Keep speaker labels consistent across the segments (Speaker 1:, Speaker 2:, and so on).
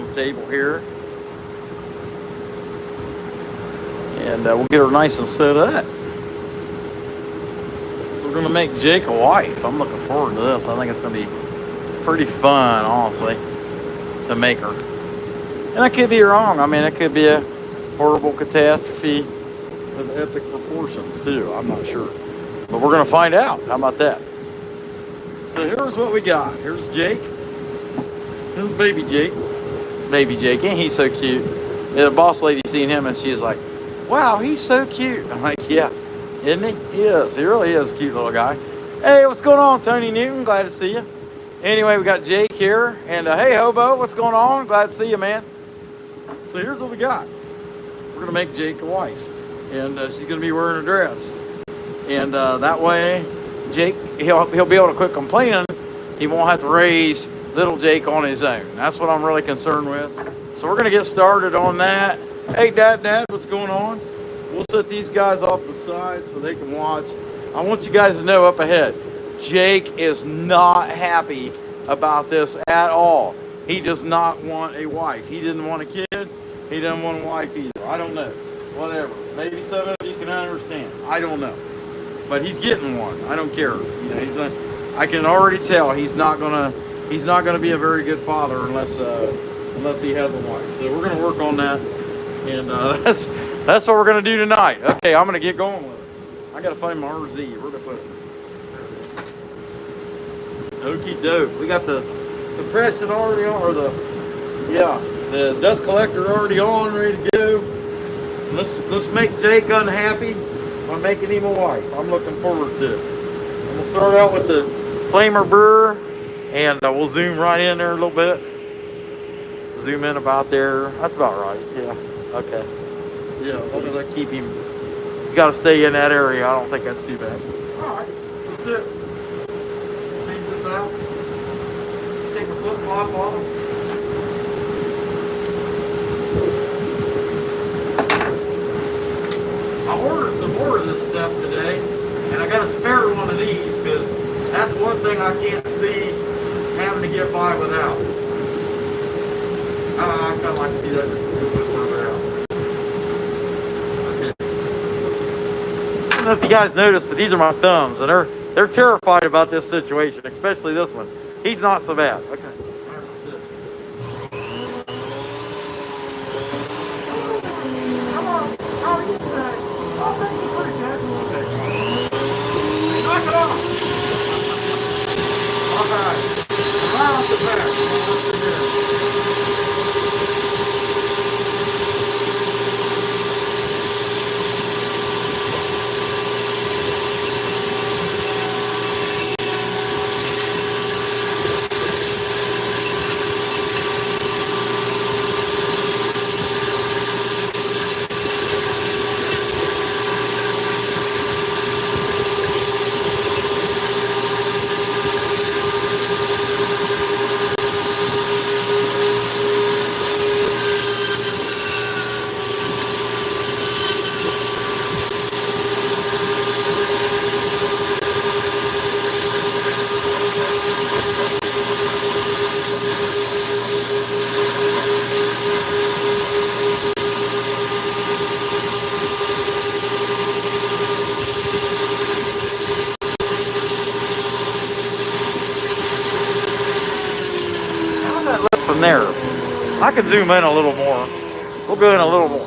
Speaker 1: on the table here. And we'll get her nice and set up. So we're going to make Jake a wife. I'm looking forward to this. I think it's going to be pretty fun, honestly, to make her. And I could be wrong. I mean, it could be a horrible catastrophe of epic proportions, too. I'm not sure. But we're going to find out. How about that? So here's what we got. Here's Jake. Here's baby Jake. Baby Jake. Ain't he so cute? Yeah, the boss lady seen him and she's like, wow, he's so cute. I'm like, yeah, isn't he? He is. He really is a cute little guy. Hey, what's going on, Tony Newton? Glad to see you. Anyway, we got Jake here. And hey, Hobo, what's going on? Glad to see you, man. So here's what we got. We're going to make Jake a wife. And she's going to be wearing a dress. And that way, Jake, he'll be able to quit complaining. He won't have to raise little Jake on his own. That's what I'm really concerned with. So we're going to get started on that. Hey, Dad, what's going on? We'll set these guys off the side so they can watch. I want you guys to know up ahead, Jake is not happy about this at all. He does not want a wife. He didn't want a kid. He didn't want a wife either. I don't know. Whatever. Maybe some of you can understand. I don't know. But he's getting one. I don't care. You know, he's not, I can already tell he's not gonna be a very good father unless he has a wife. So we're gonna work on that. And that's what we're going to do tonight. Okay, I'm going to get going with it. I got to find my RZ. Where'd I put it? There it is. Okie doke. We got the suppression already on, or the dust collector already on, ready to go. Let's make Jake unhappy by making him a wife. I'm looking forward to it. And we'll start out with the flamer burr, and we'll zoom right in there a little bit. Zoom in about there. That's about right. Yeah. Okay. Yeah, as long as I keep him. He's got to stay in that area. I don't think that's too bad. Alright, that's it. Change this out. Take the flip flop off. I ordered some more of this stuff today, and I got a spare one of these because that's one thing I can't see having to get by without. I kind of like to see that just a little bit further out. Okay. I don't know if you guys noticed, but these are my thumbs, and they're terrified about this situation, especially this one. He's not so bad. Okay. Come on. How are you today? Oh, thank you, pretty good. Okay. Knock it off. All right. Right off the back. There. I can zoom in a little more. We'll go in a little more.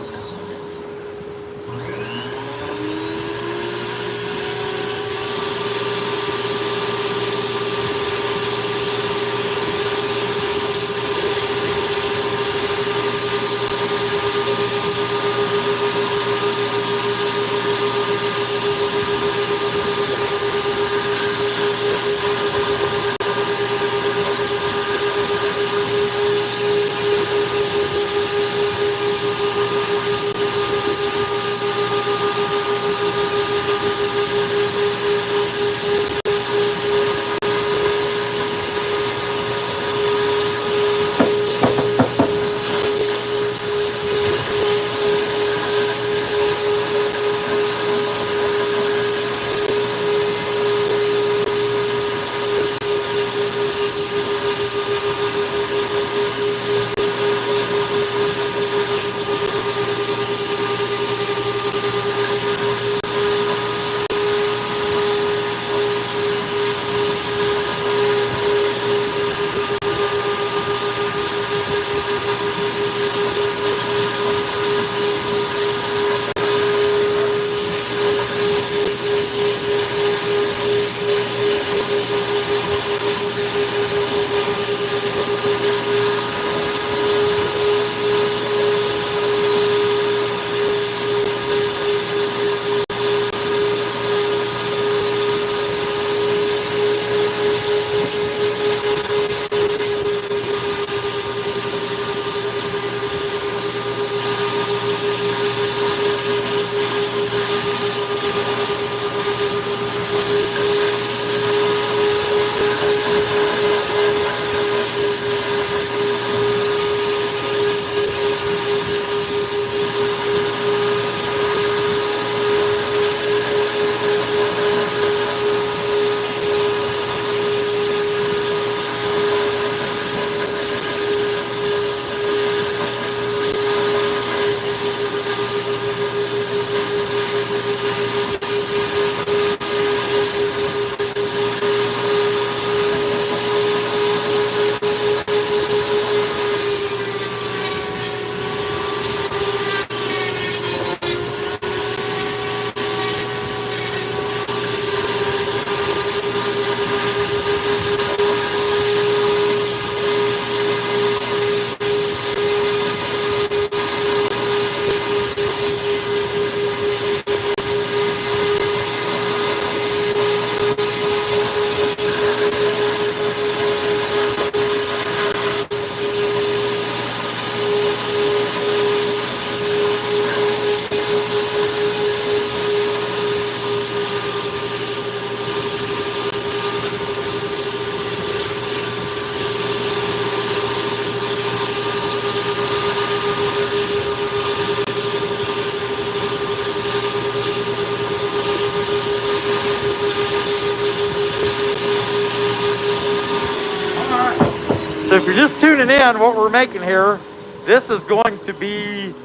Speaker 1: you're just tuning in, what we're making here, this is going to be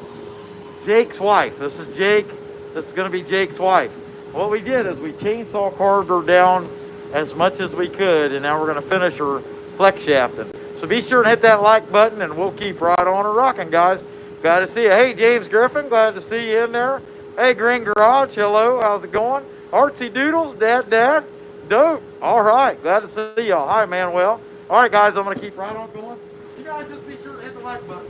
Speaker 1: Jake's wife. This is Jake. This is going to be Jake's wife. What we did is we chainsaw carved her down as much as we could, and now we're going to finish her flex shafting. So be sure to hit that like button, and we'll keep right on and rocking, guys. Glad to see you. Hey, James Griffin, glad to see you in there. Hey, Green Garage, hello, how's it going? Artsy Doodles, Dad, dope. All right, glad to see y'all. Hi, Manuel. All right, guys, I'm going to keep right on going. You guys just be sure to hit the like button.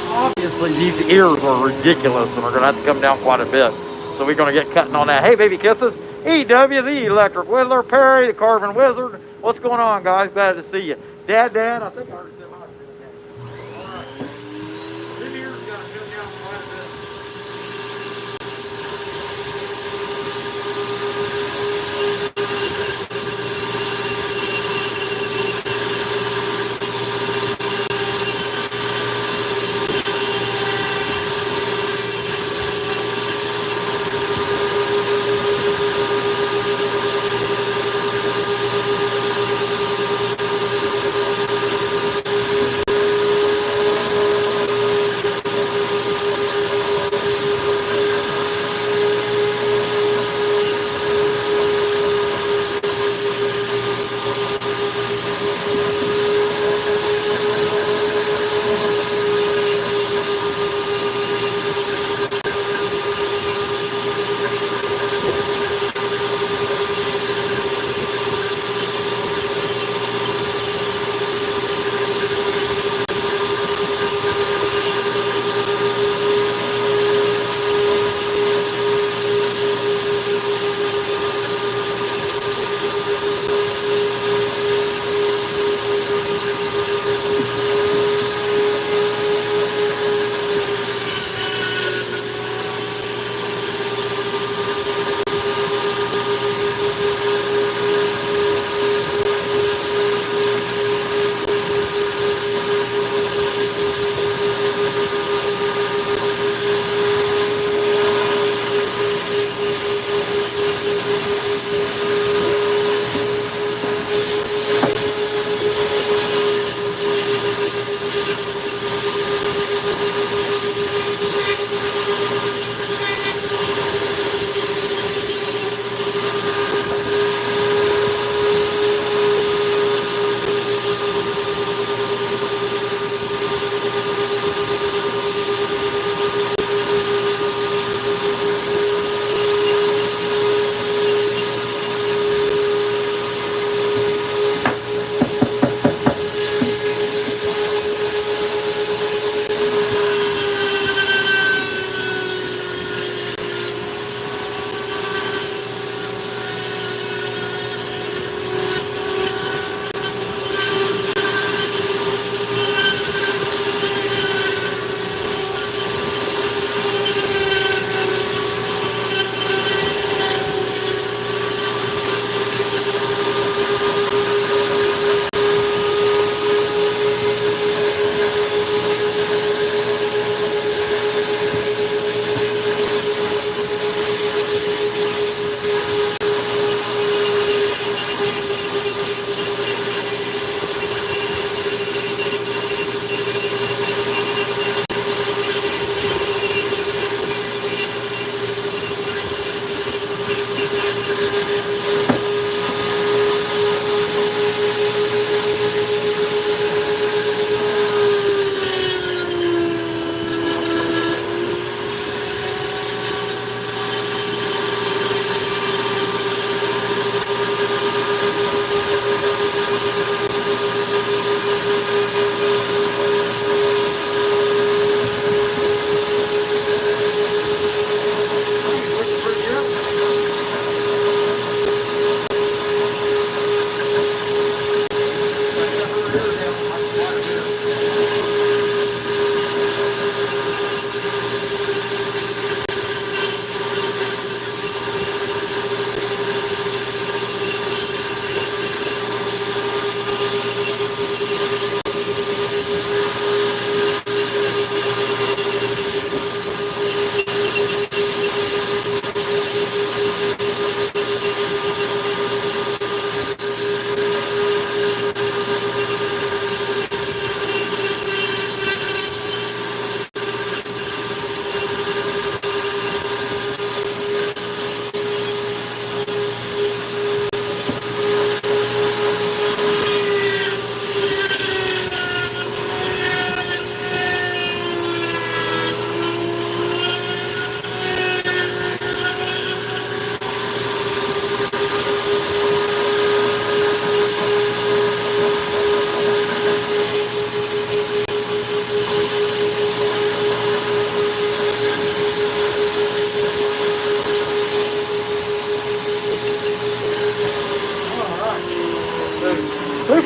Speaker 1: Obviously, these ears are ridiculous and are going to have to come down quite a bit. So we're going to get cutting on that. Hey, baby kisses. EW, the Electric Whittler, Perry, the Carving Wizard. What's going on, guys? Glad to see you. Dad, I think I already said hi. All right. Them ears got to come down quite a bit.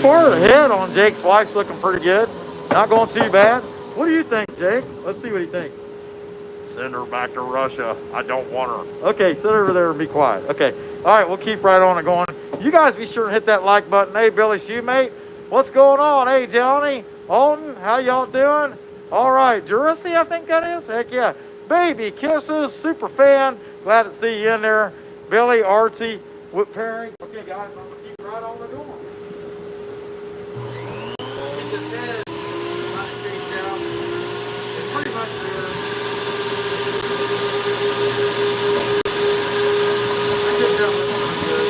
Speaker 1: far ahead on Jake's wife's looking pretty good. Not going too bad. What do you think, Jake? Let's see what he thinks.
Speaker 2: Send her back to Russia. I don't want her.
Speaker 1: Okay, sit over there and be quiet. Okay. All right, we'll keep right on and going. You guys be sure to hit that like button. Hey, Billy Shoemate, what's going on? Hey, Johnny, Alton, how y'all doing? All right, Jurassic, I think that is. Heck yeah. Baby kisses, super fan. Glad to see you in there. Billy, Artsy, Whip Perry. Okay, guys, I'm going to keep right on the door. Get this head kind of changed out. It's pretty much there. I could tell this one was good.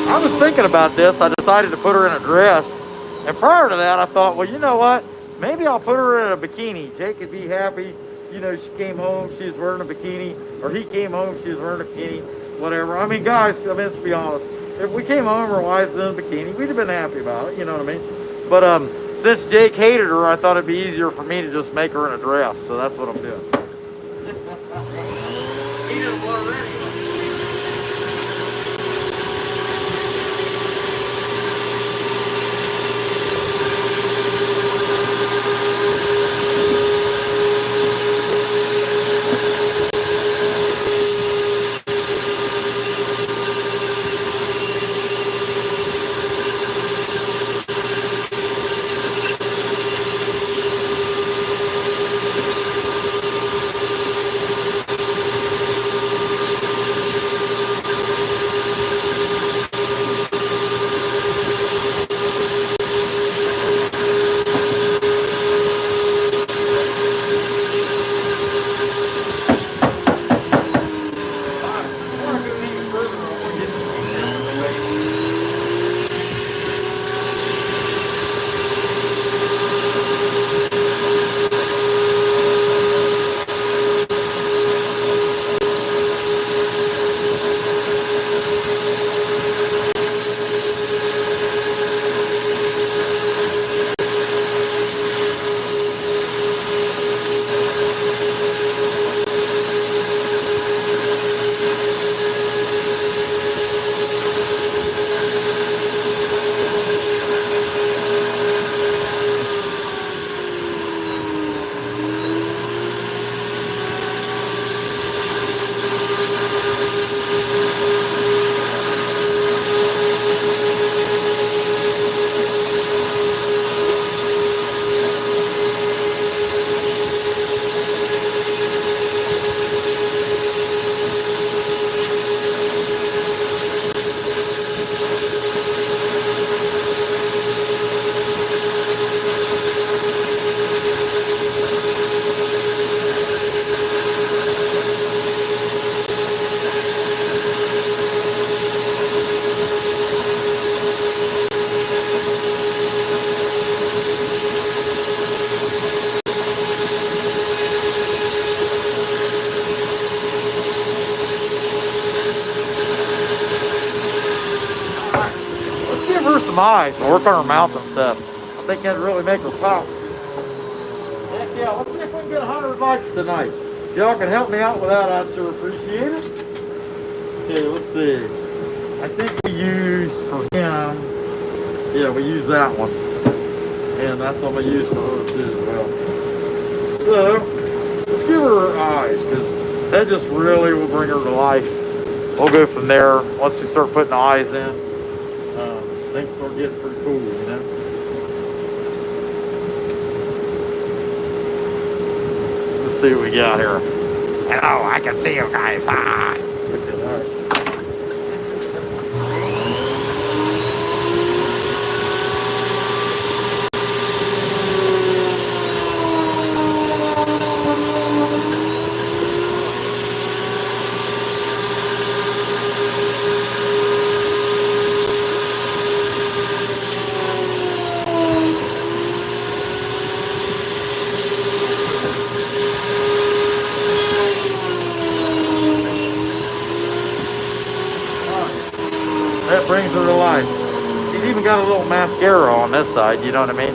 Speaker 1: I was thinking about this. I decided to put her in a dress. And prior to that, I thought, well, you know what? Maybe I'll put her in a bikini. Jake could be happy. You know, she came home, she was wearing a bikini. Or he came home, she was wearing a bikini. Whatever. I mean, guys, I mean, let's be honest. If we came home, our wives in a bikini, we'd have been happy about it. You know what I mean? But since Jake hated her, I thought it'd be easier for me to just make her in a dress. So that's what I'm doing. He didn't want her anyway. Some eyes and work on her mouth and stuff. I think that'd really make her pop. Heck yeah, let's see if we can get 100 likes tonight. y'all can help me out with that, I'd sure appreciate it. Okay, let's see. I think we used for him, yeah, we used that one. And that's what I'm gonna use for her too as well. So, let's give her her eyes, because that just really will bring her to life. We'll go from there. Once we start putting the eyes in, things start getting pretty cool, you know? Let's see what we got here.
Speaker 2: Hello, I can see you guys. Ah.
Speaker 1: Okay, all right. That brings her to life. She's even got a little mascara on this side, you know what I mean?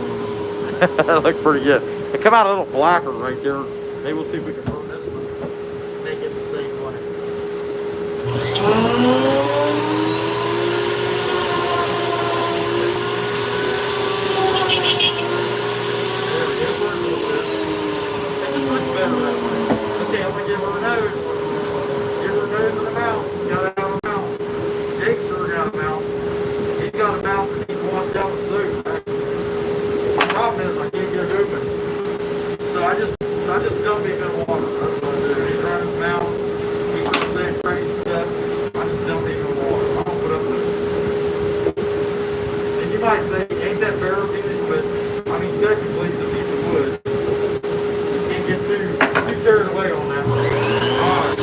Speaker 1: That looks pretty good. It come out a little blacker right there. Maybe we'll see if we can burn this one. Make it the same way. There we go, burn a little bit. It just looks better that way. Okay, I'm gonna give her a nose. Give her a nose and a mouth. Gotta have a mouth. Jake sure got a mouth. He's got a mouth that he's washed out with soap. The problem is I can't get it open. So I just dump him in water. That's what I do. He's running his mouth. He's not saying crazy stuff. I just dump him in water. I don't put up with it. And you might say, ain't that barrel piece? But I mean, technically it's a piece of wood. You can't get too carried away on that one. All right.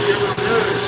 Speaker 1: Give her a nose.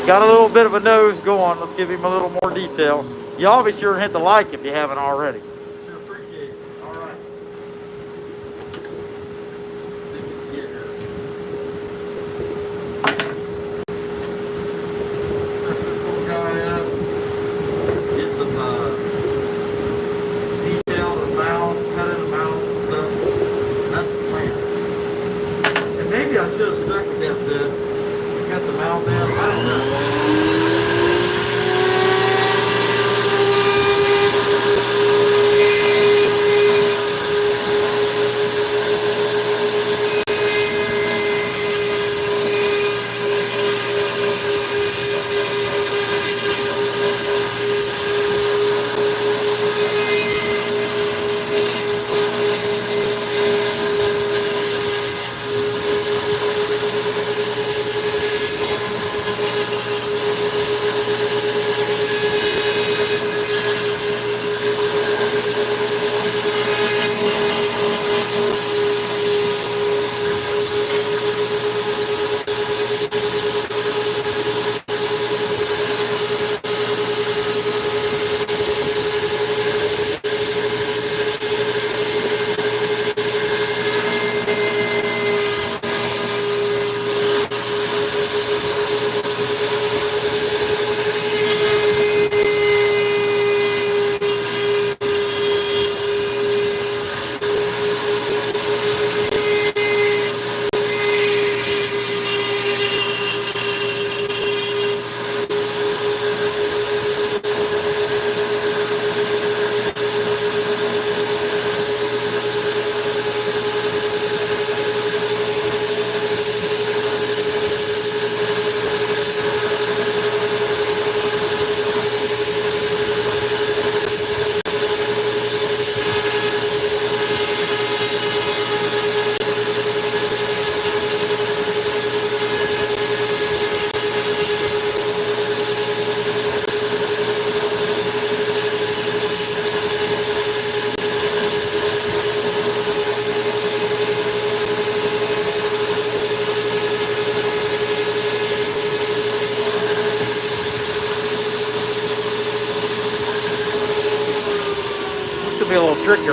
Speaker 1: Got a little bit of a nose going. Let's give him a little more detail. Y'all be sure and hit the like if you haven't already. Sure appreciate it. All right. Set this little guy up. Get some detail in the mouth, cut in the mouth and stuff. That's the plan. And maybe I should have stuck with that bit. Cut the mouth in. I don't know.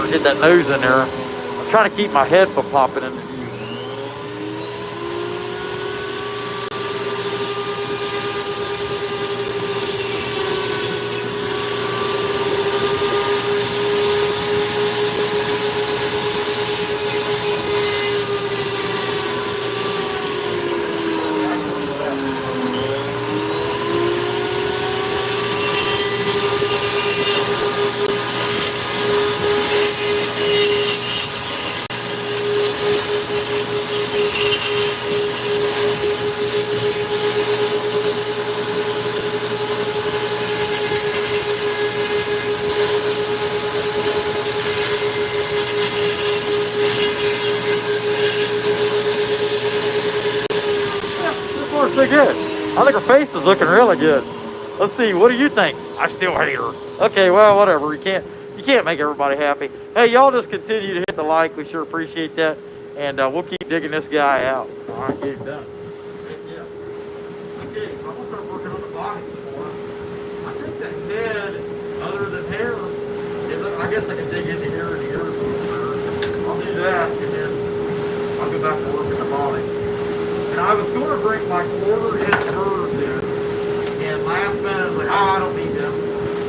Speaker 1: or get that nose in there. I'm trying to keep my head from popping into view. So good. I think her face is looking really good. Let's see. What do you think? I still hate her. Okay, well, whatever. You can't make everybody happy. Hey, y'all just continue to hit the like. We sure appreciate that, and we'll keep digging this guy out. All right, get it done. Yeah. Okay, so I'm gonna start working on the body some more. I think the head, other than hair, I guess I can dig into here and ears a little bit. I'll do that, and then I'll go back to working the body. And I was going to bring my 1/4-inch burrs in, and last minute I was like, I don't need them.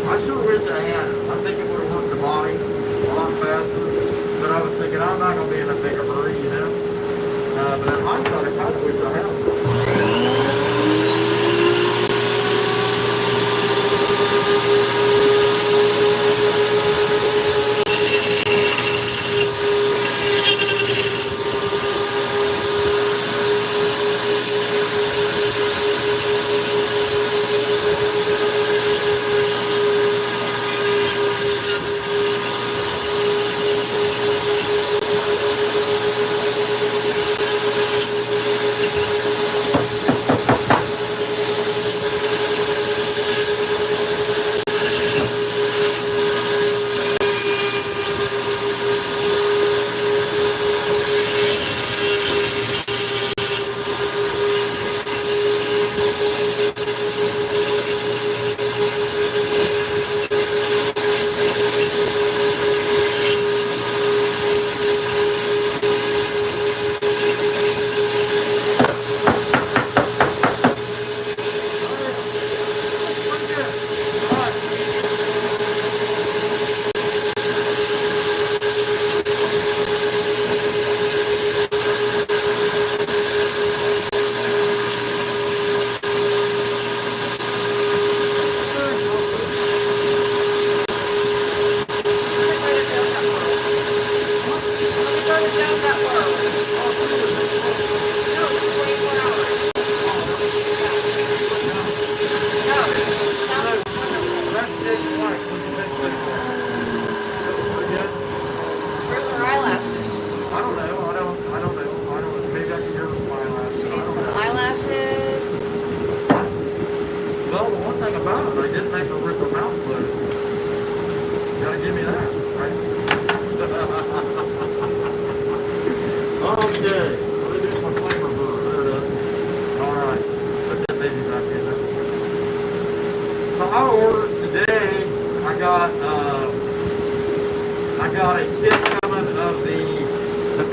Speaker 1: I sure wish I had them. I think it would have worked the body a lot faster. But I was thinking, I'm not going to be in a big hurry, you know. But in hindsight, I kind of wish I had them.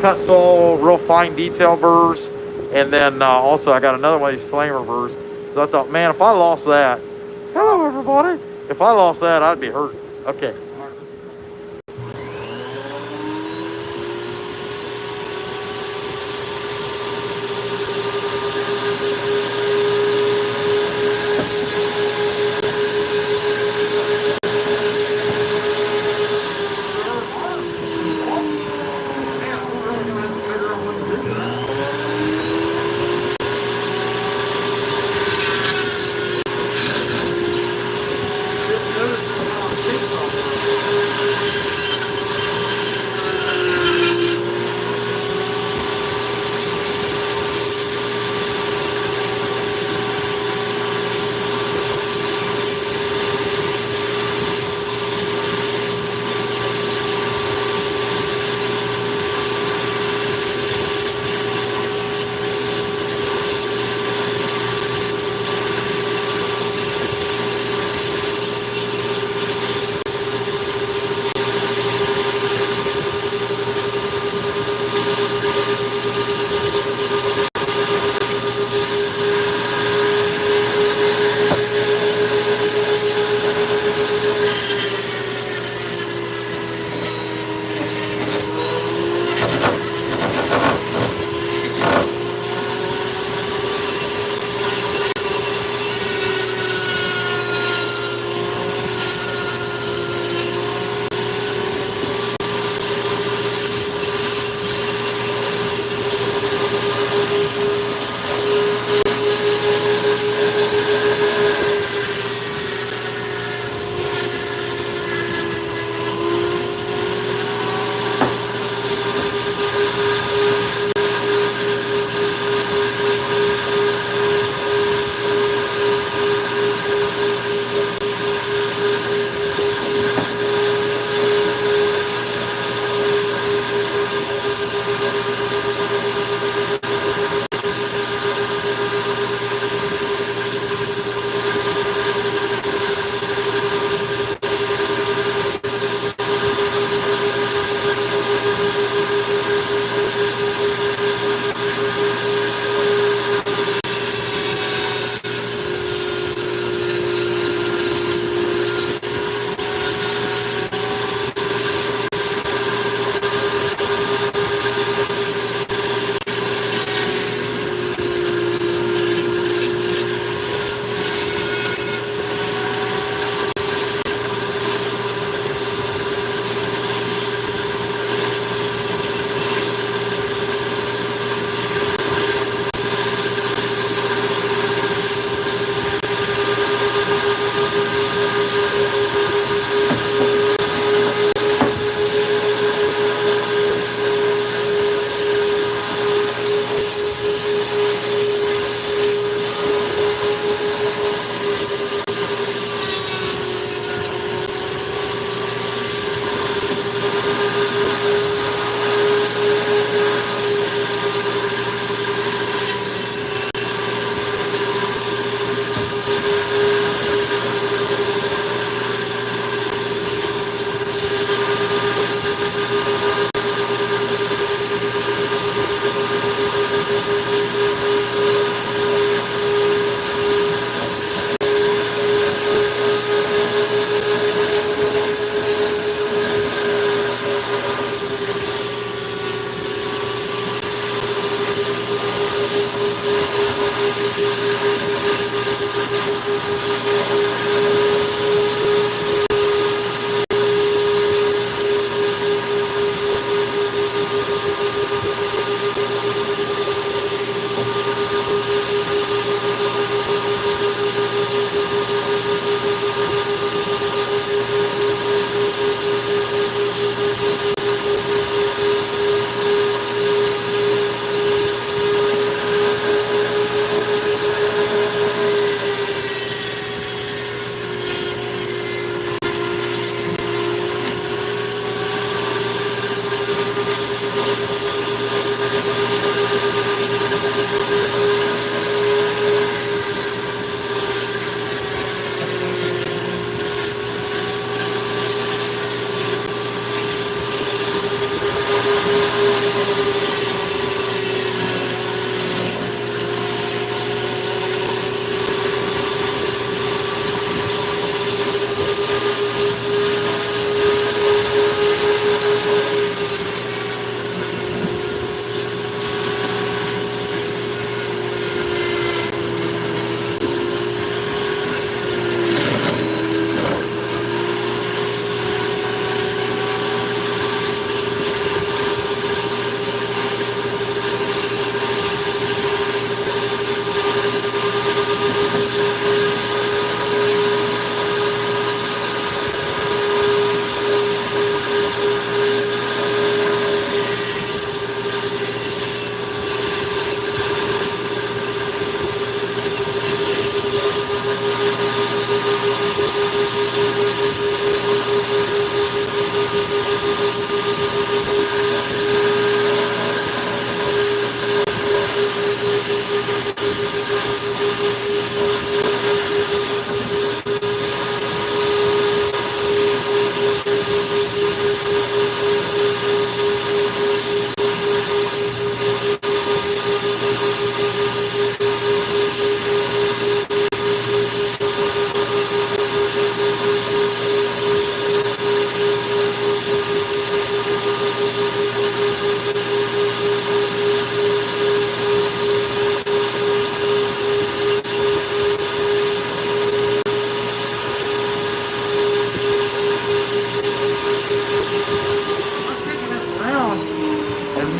Speaker 1: KUTZALL real fine detail burrs, and then also I got another one of these flamer burrs. So I thought, man, if I lost that, hello everybody, if I lost that, I'd be hurt. Okay.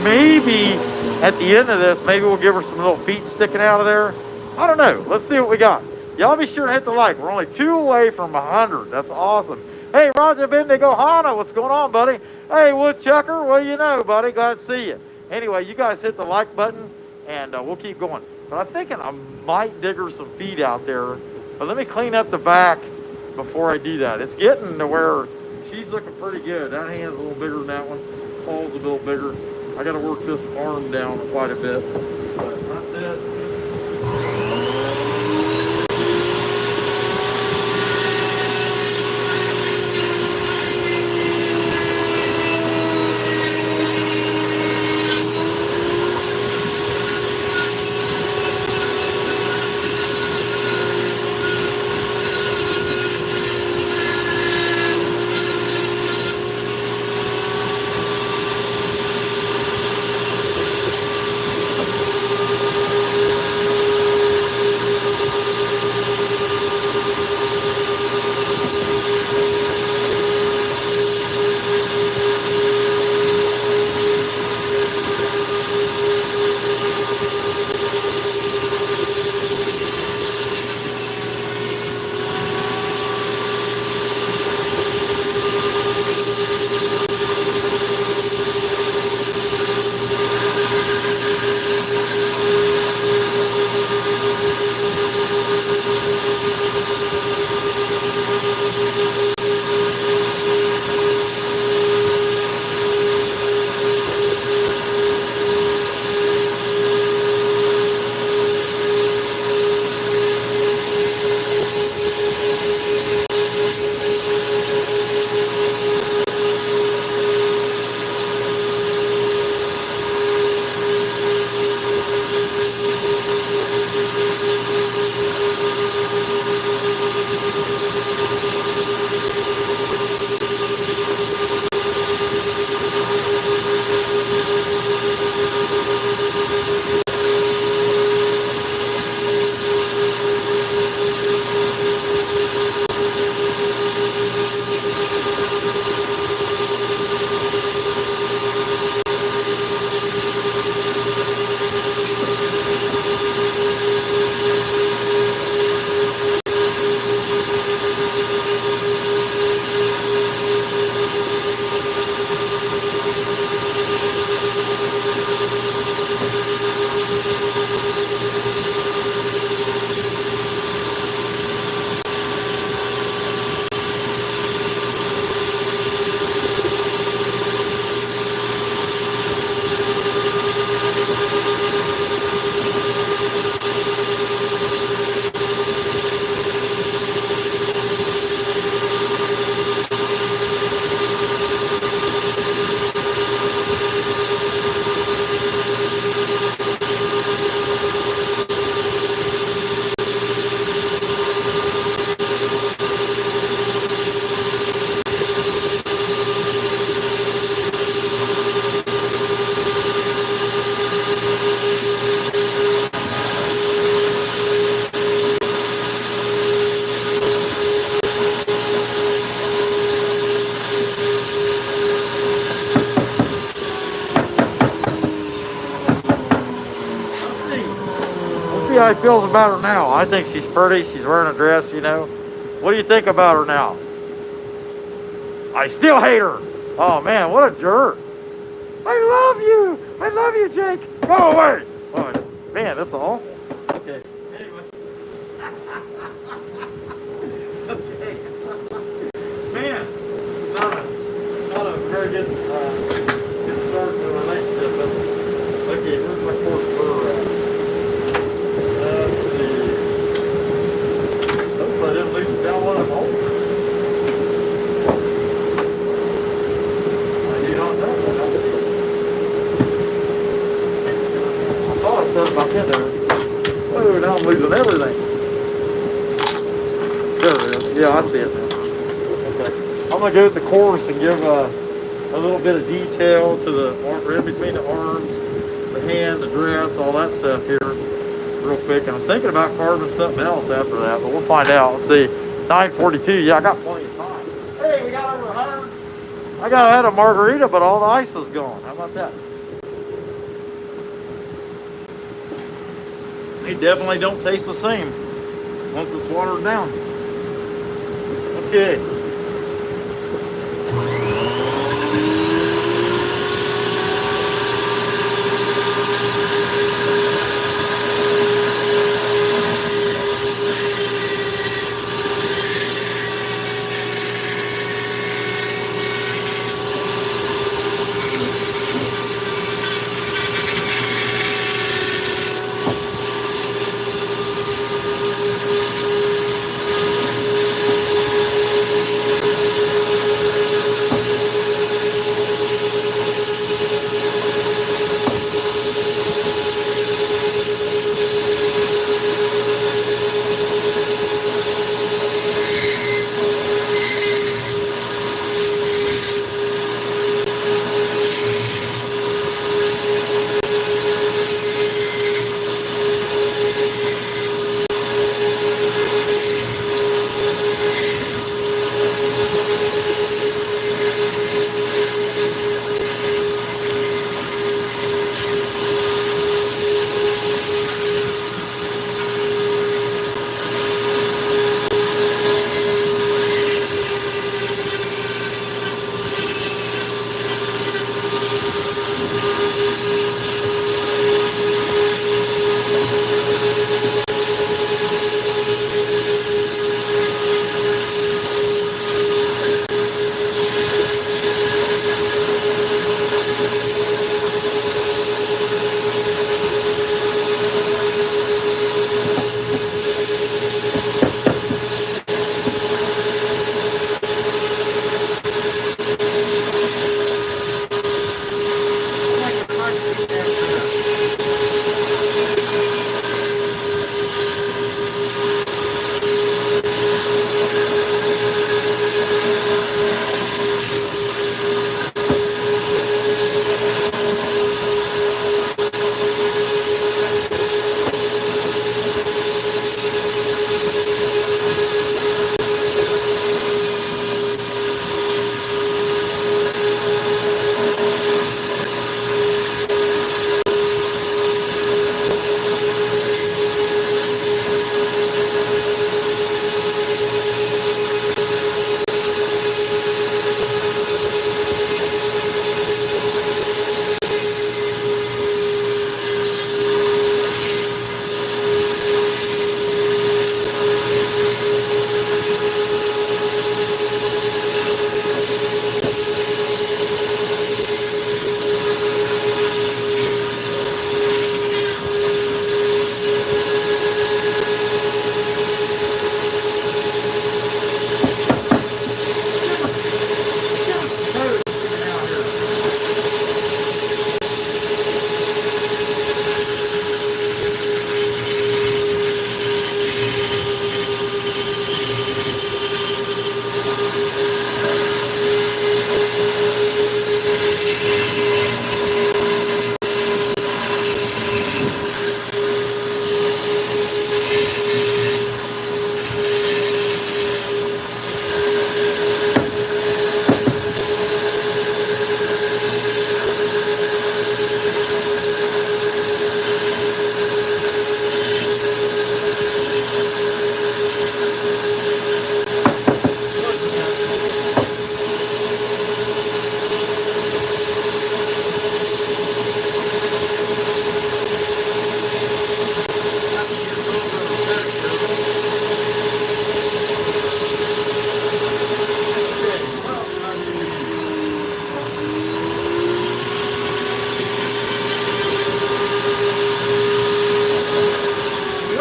Speaker 1: maybe at the end of this, maybe we'll give her some little feet sticking out of there. I don't know. Let's see what we got. Y'all be sure to hit the like. We're only 2 away from 100. That's awesome. Hey, Roger Bendigo Hana, what's going on, buddy? Hey, Woodchucker, what do you know, buddy? Glad to see you. Anyway, you guys hit the like button, and we'll keep going. But I'm thinking I might dig her some feet out there. But let me clean up the back before I do that. It's getting to where she's looking pretty good. That hand's a little bigger than that one. Paul's a little bigger. I got to work this arm down quite a bit. But that's it. How he feels about her now. I think she's pretty. She's wearing a dress, you know. What do you think about her now? I still hate her. Oh man, what a jerk. I love you. I love you, Jake. Go away. Oh, man, that's awful. Okay. Anyway. Okay. Man, this is not a very good start to a relationship. But, okay, where's my course burr at? Let's see. Hope I didn't lose down one of them holes. I do not know. I don't see it. I thought I said back in there. Oh, now I'm losing everything. There it is. Yeah, I see it now. Okay. I'm going to go with the course and give a little bit of detail to the arm, in between the arms, the hand, the dress, all that stuff here. Real quick, and I'm thinking about carving something else after that, but we'll find out. Let's see, 9:42. Yeah, I got plenty of time. Hey, we got over 100. I got had a margarita, but all the ice is gone. How about that? They definitely don't taste the same once it's watered down. Okay.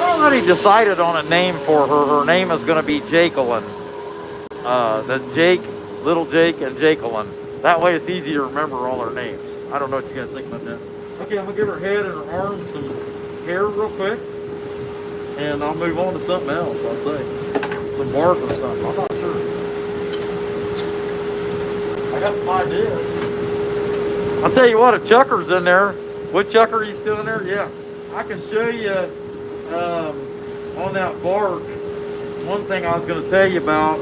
Speaker 1: Already decided on a name for her. Her name is going to be Jacqueline. The Jake, little Jake, and Jacqueline. That way it's easy to remember all their names. I don't know what you guys think about that. Okay, I'm going to give her head and her arms some hair real quick. And I'll move on to something else, I'd say. Some bark or something. I'm not sure. I got some ideas. I'll tell you what, a chucker's in there. Woodchucker, he's still in there? Yeah. I can show you on that bark. One thing I was going to tell you about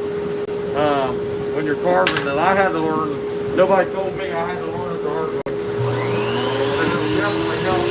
Speaker 1: when you're carving that I had to learn. Nobody told me I had to learn it the hard way. And it'll definitely help.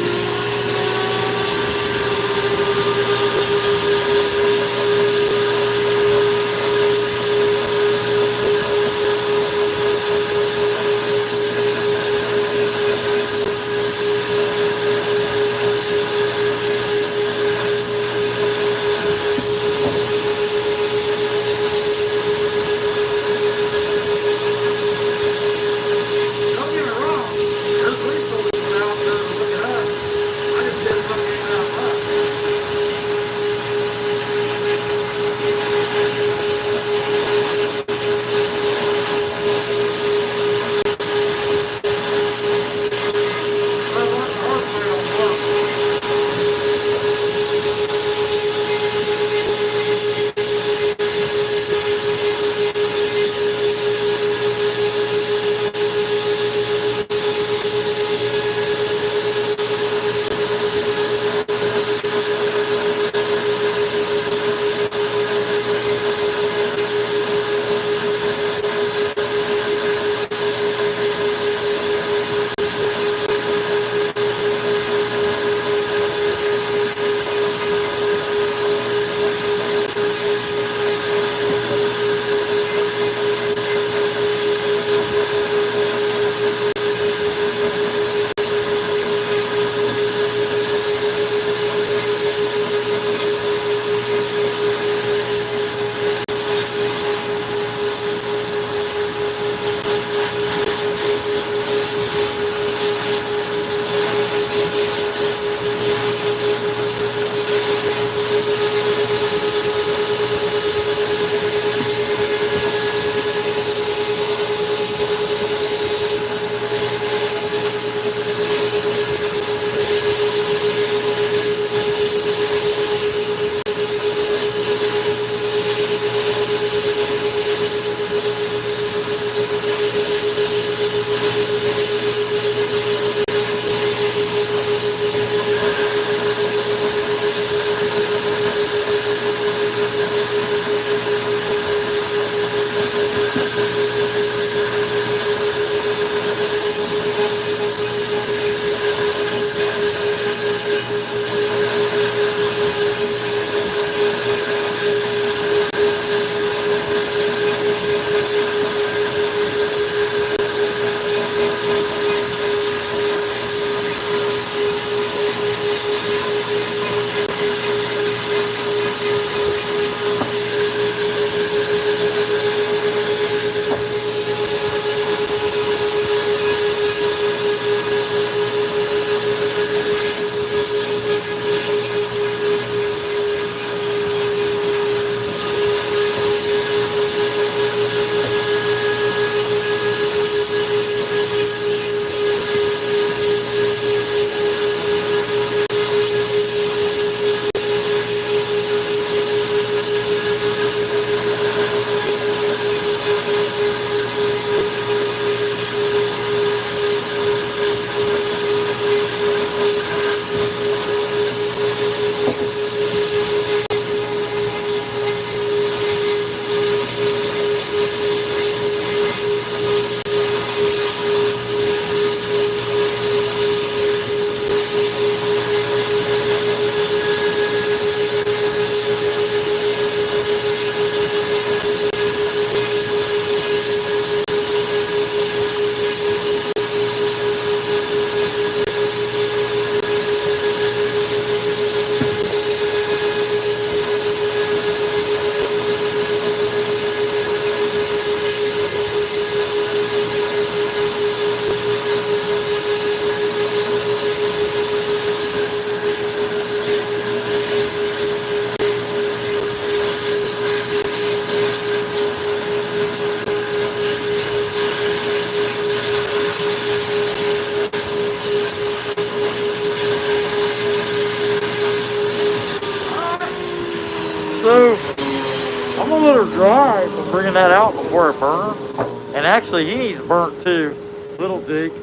Speaker 1: that out before I burn her. And actually, he needs burnt too. Little Jake.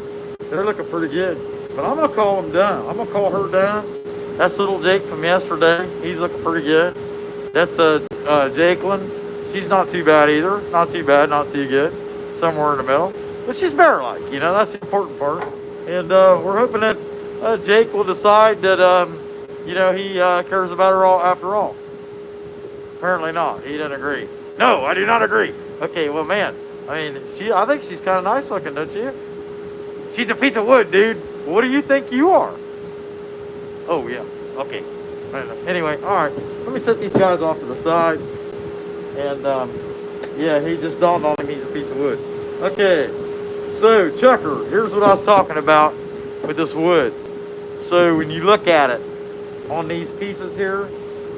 Speaker 1: They're looking pretty good. But I'm going to call them done. I'm going to call her done. That's little Jake from yesterday. He's looking pretty good. That's Jakelin. She's not too bad either. Not too bad, not too good. Somewhere in the middle. But she's bear-like, you know, that's the important part. And we're hoping that Jake will decide that, you know, he cares about her all after all. Apparently not. He doesn't agree. No, I do not agree. Okay, well, man, I mean, I think she's kind of nice looking, don't you? She's a piece of wood, dude. What do you think you are? Oh, yeah. Okay. Anyway, all right. Let me set these guys off to the side. And, yeah, he just dawned on him he's a piece of wood. Okay. So, Chucker, here's what I was talking about with this wood. So, when you look at it on these pieces here,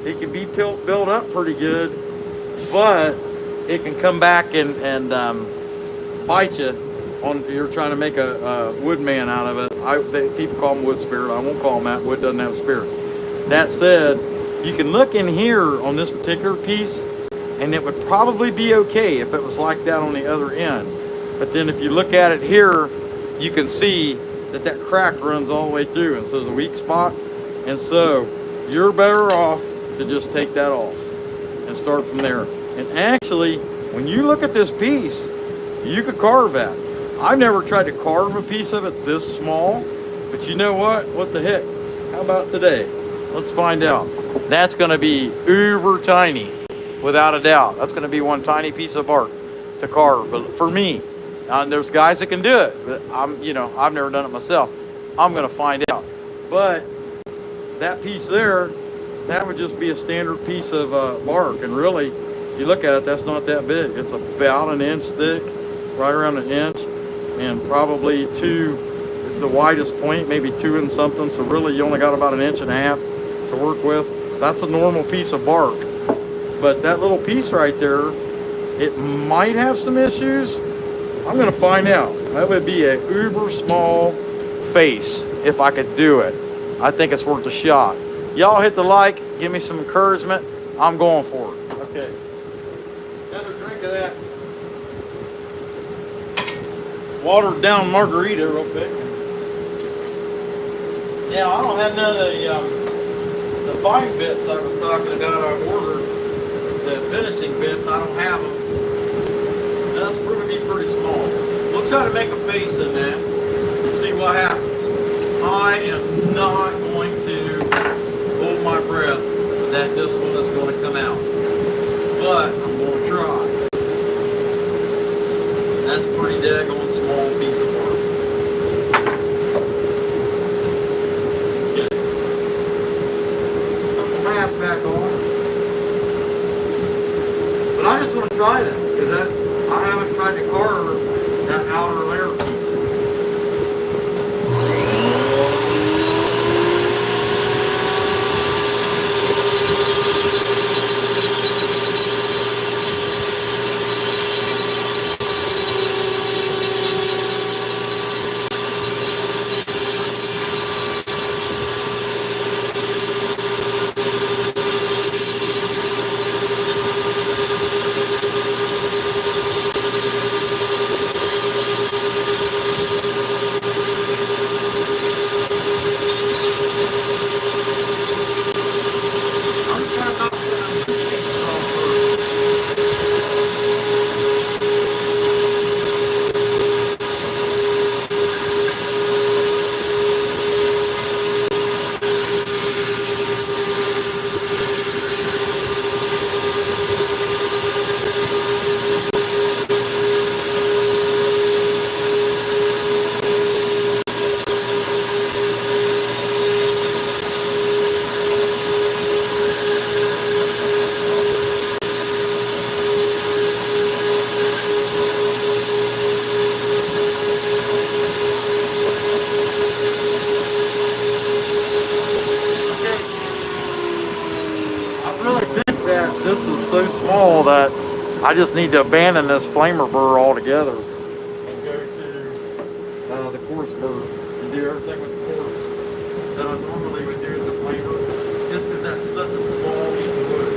Speaker 1: it can be built up pretty good, but it can come back and bite you on. You're trying to make a wood man out of it. People call them wood spirit. I won't call them that. Wood doesn't have a spirit. That said, you can look in here on this particular piece, and it would probably be okay if it was like that on the other end. But then if you look at it here, you can see that crack runs all the way through, and so there's a weak spot. And so you're better off to just take that off and start from there. And actually, when you look at this piece, you could carve that. I've never tried to carve a piece of it this small, but you know what? What the heck? How about today? Let's find out. That's gonna be uber tiny, without a doubt. That's gonna be one tiny piece of bark to carve, but for me, there's guys that can do it, but I've never done it myself. I'm gonna find out. But that piece there, that would just be a standard piece of bark, and really, you look at it, that's not that big. It's about an inch thick, right around an inch, and probably the widest point, maybe 2 and something. So really, you only got about an inch and a half to work with. That's a normal piece of bark. But that little piece right there, it might have some issues. I'm gonna find out. That would be a uber small face if I could do it. I think it's worth a shot. Y'all hit the like, give me some encouragement. I'm going for it. Okay. Another drink of that watered down margarita real quick. Now, I don't have none of the fine bits I was talking about. I ordered the finishing bits. I don't have them. That's going to be pretty small. We'll try to make a face in that and see what happens. I am not going to hold my breath that this one is going to come out, but I'm going to try. That's a pretty daggone small piece of work. Okay. Put the mask back on. But I just want to try that because I haven't tried to carve that outer layer piece. That I just need to abandon this flamer burr altogether and go to the coarse burr and do everything with the coarse that I normally would do with the flamer, just because that's such a small piece of wood.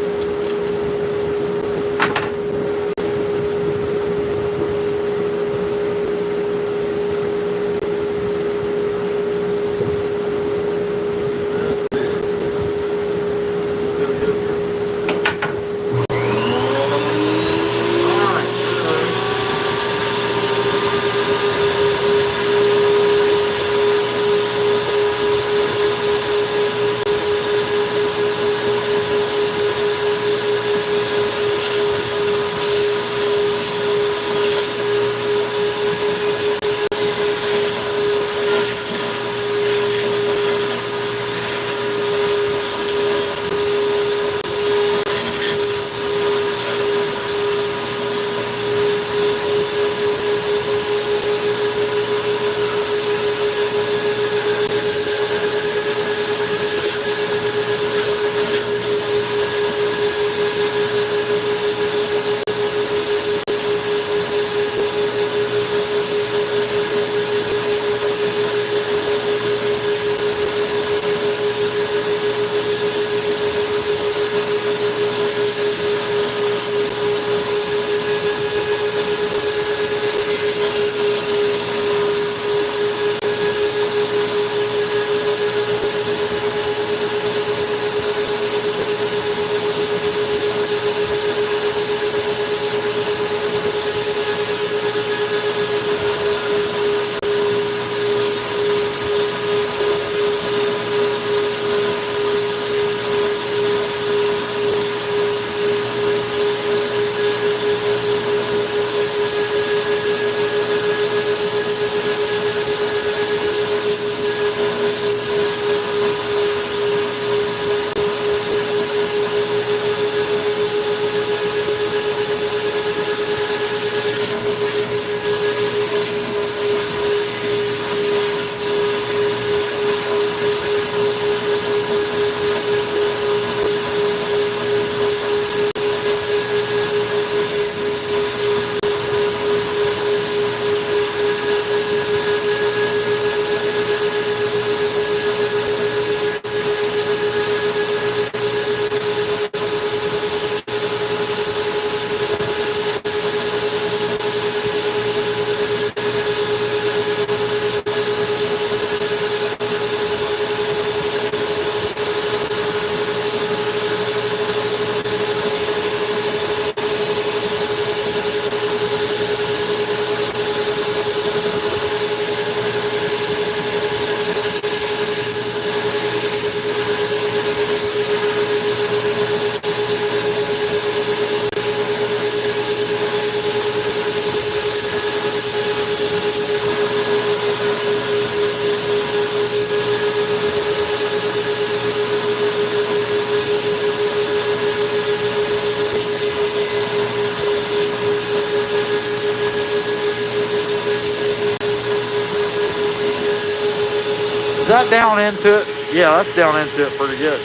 Speaker 1: that down into it? Yeah, that's down into it pretty good.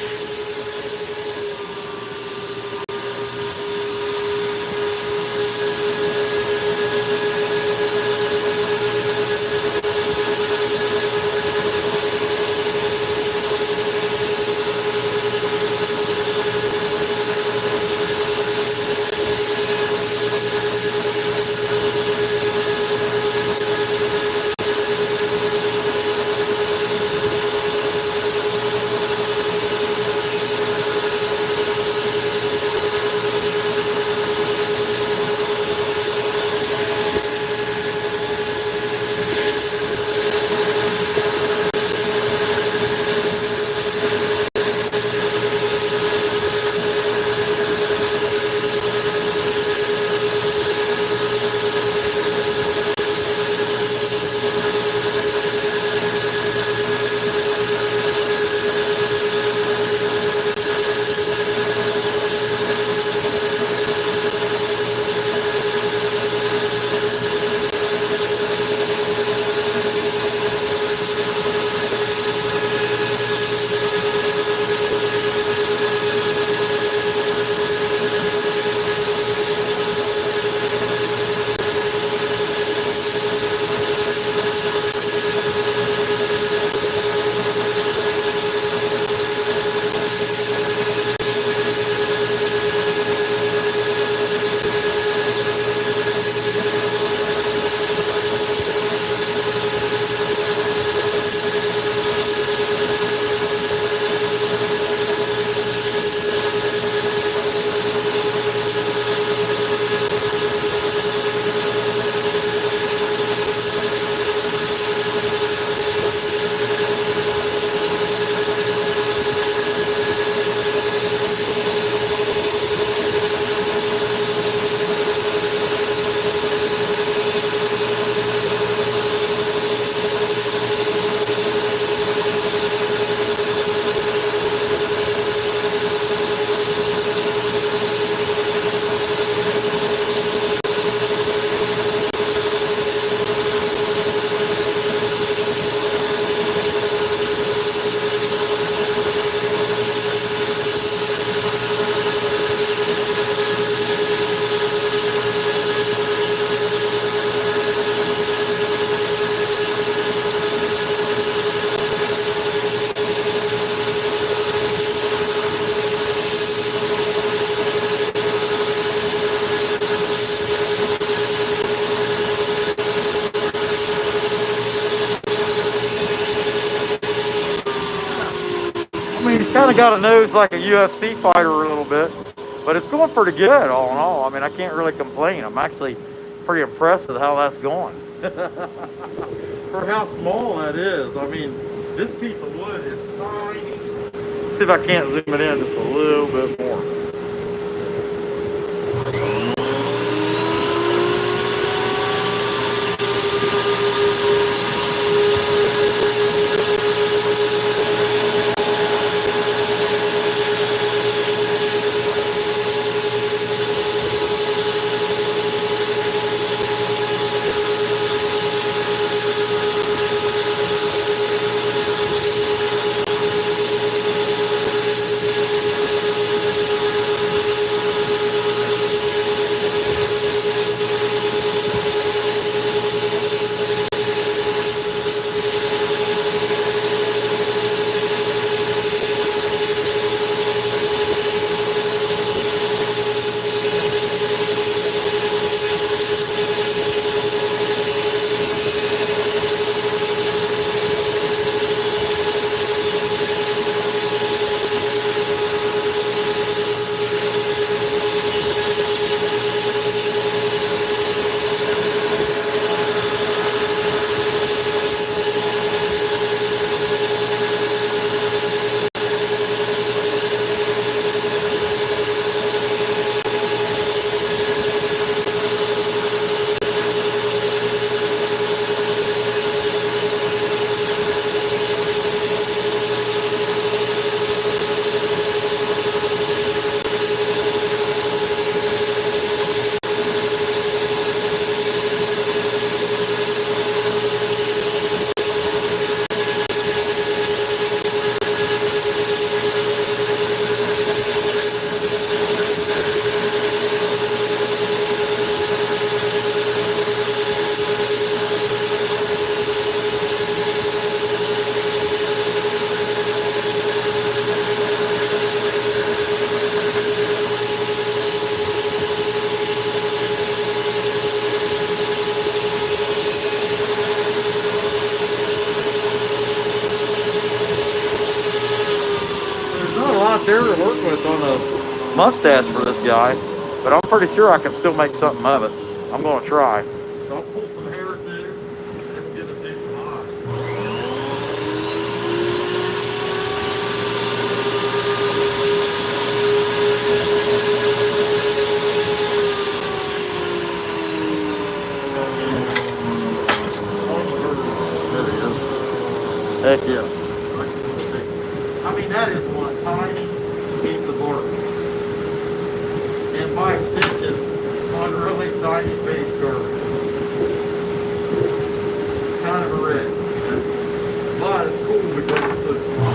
Speaker 1: I mean, he's kind of got a nose like a UFC fighter a little bit, but it's going pretty good all in all. I mean, I can't really complain. I'm actually pretty impressed with how that's going. For how small that is. I mean, this piece of wood is tiny. Let's see if I can't zoom it in just a little bit more. out there to work with on a mustache for this guy, but I'm pretty sure I can still make something of it. I'm going to try. So I'll pull some hair through and give it some eyes. Heck yeah. I mean, that is one tiny piece of bark. And by extension, one really tiny face guard. It's kind of a wreck. But it's cool because it's so small.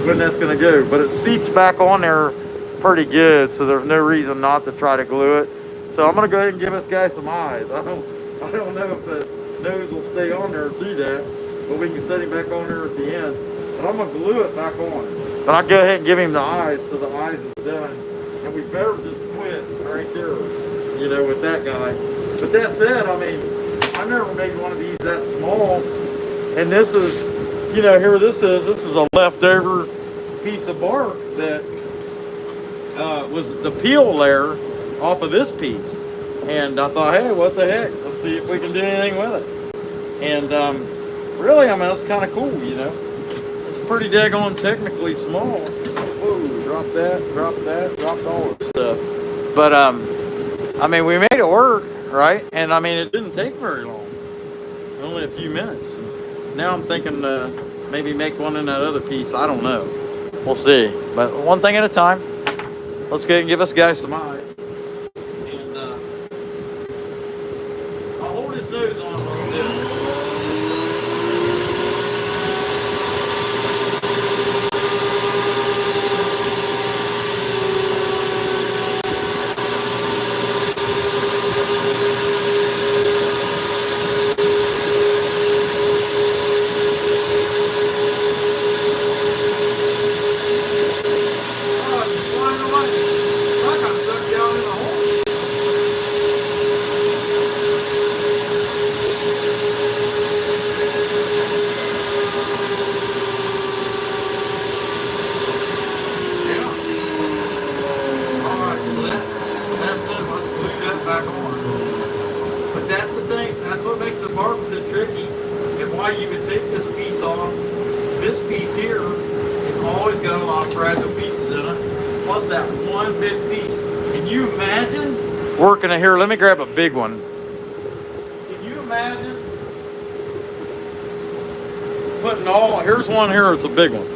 Speaker 1: When that's going to go, but it seats back on there pretty good, so there's no reason not to try to glue it. So I'm going to go ahead and give this guy some eyes. I don't know if the nose will stay on there or do that, but we can set him back on there at the end. But I'm going to glue it back on. But I'll go ahead and give him the eyes, so the eyes is done. And we better just quit right there, you know, with that guy. But that said, I mean, I never made one of these that small. And this is, you know, here this is a leftover piece of bark that was the peel layer off of this piece. And I thought, hey, what the heck? Let's see if we can do anything with it. And really, I mean, that's kind of cool, you know. It's pretty daggone technically small. Whoa, dropped all this stuff. But, I mean, we made it work, right? And, I mean, it didn't take very long. Only a few minutes. Now I'm thinking maybe make one in that other piece. I don't know. We'll see. But one thing at a time. Let's go ahead and give us guys some eyes. fragile pieces in it, plus that one big piece. Can you imagine working it here? Let me grab a big one. Can you imagine putting all, here's one here, it's a big one.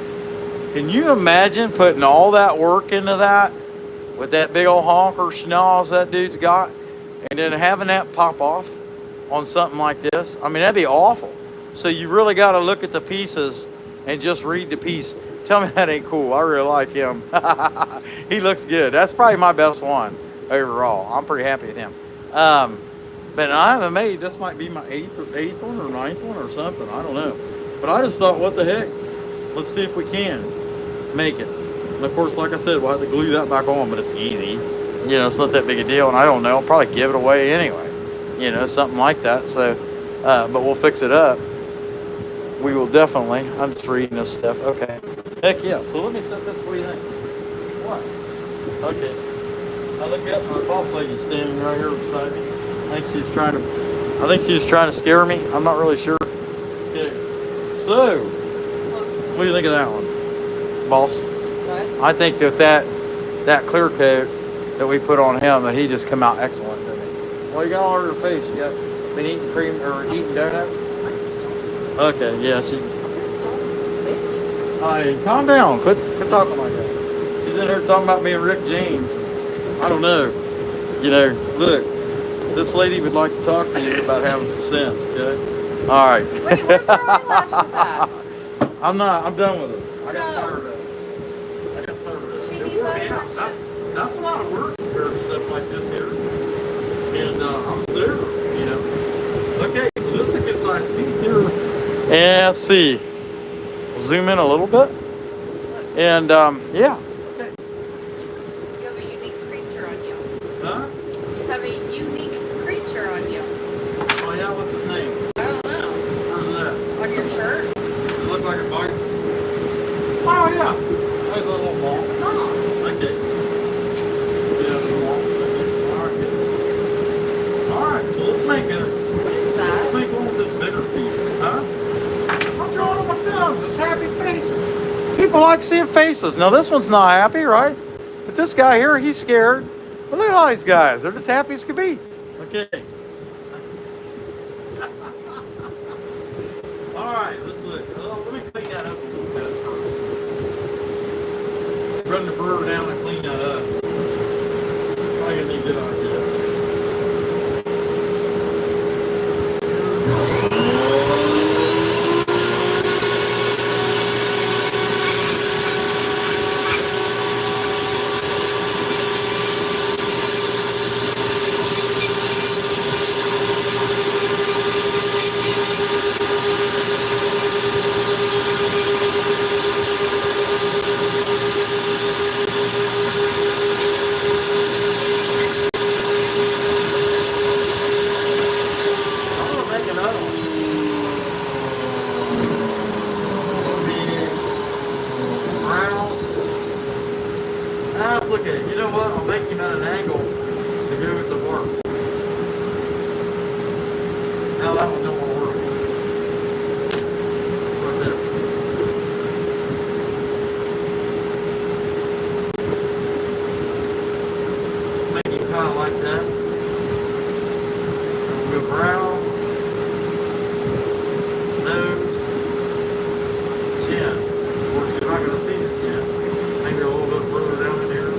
Speaker 1: Can you imagine putting all that work into that with that big old honker schnoz that dude's got, and then having that pop off on something like this? I mean, that'd be awful. So you really got to look at the pieces and just read the piece. Tell me that ain't cool. I really like him. He looks good. That's probably my best one overall. I'm pretty happy with him. But I haven't made, this might be my eighth one or ninth one or something. I don't know. But I just thought, what the heck? Let's see if we can make it. And of course, like I said, we'll have to glue that back on, but it's easy. You know, it's not that big a deal. And I don't know, I'll probably give it away anyway. You know, something like that. So, but we'll fix it up. We will definitely. I'm just reading this stuff. Okay. Heck yeah. So let me set this. What do you think? What? Okay. I look up, my boss lady's standing right here beside me. I think she's trying to scare me. I'm not really sure. Okay. So, what do you think of that one, boss? What? I think that clear coat that we put on him, that he just come out excellent, didn't he? Well, you got all over her face. You got been eating cream or eating donuts? Okay, yeah, she. Hey, calm down. Quit talking like that. She's in here talking about me and Rick James. I don't know. You know, look, this lady would like to talk to you about having some sense, okay? All right.
Speaker 3: Wait, where's her eyelashes at?
Speaker 1: I'm done with it. I got tired of it.
Speaker 3: She needs eyelashes.
Speaker 1: That's a lot of work for stuff like this here. And I'm serious, you know. Okay, so this is a good sized piece here. And let's see. We'll zoom in a little bit. And yeah. Okay.
Speaker 3: You have a unique creature on you.
Speaker 1: Huh?
Speaker 3: You have a unique creature on you.
Speaker 1: Oh yeah, what's his name?
Speaker 3: I don't know.
Speaker 1: Where's that?
Speaker 3: On your shirt?
Speaker 1: Does it look like it bites? Oh yeah. There's a little moth.
Speaker 3: Oh.
Speaker 1: Okay. Yeah, it's a moth. Okay. Alright, so let's make
Speaker 3: What is that?
Speaker 1: let's make one with this bigger piece. Huh? I'm drawing them with them. Just happy faces. People like seeing faces. Now this one's not happy, right? But this guy here, he's scared. But look at all these guys. They're just happy as could be. Okay. Alright, let's look. Let me clean that up a little bit first. Run the burr down and clean that up. Probably gonna be a good idea. Look at it. You know what? I'll make him at an angle to go with the work. Now that one don't want to work. Right there. Make him kind of like that. We'll go brown, nose, chin. Of course, you're not going to see the chin. Maybe a little bit further down in here.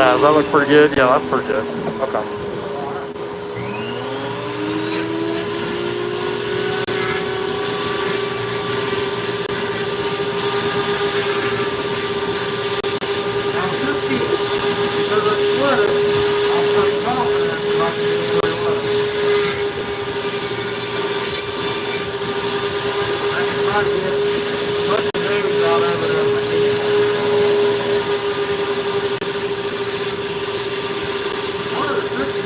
Speaker 1: Does that look pretty good? Yeah, that's pretty good. Okay. One of the tricky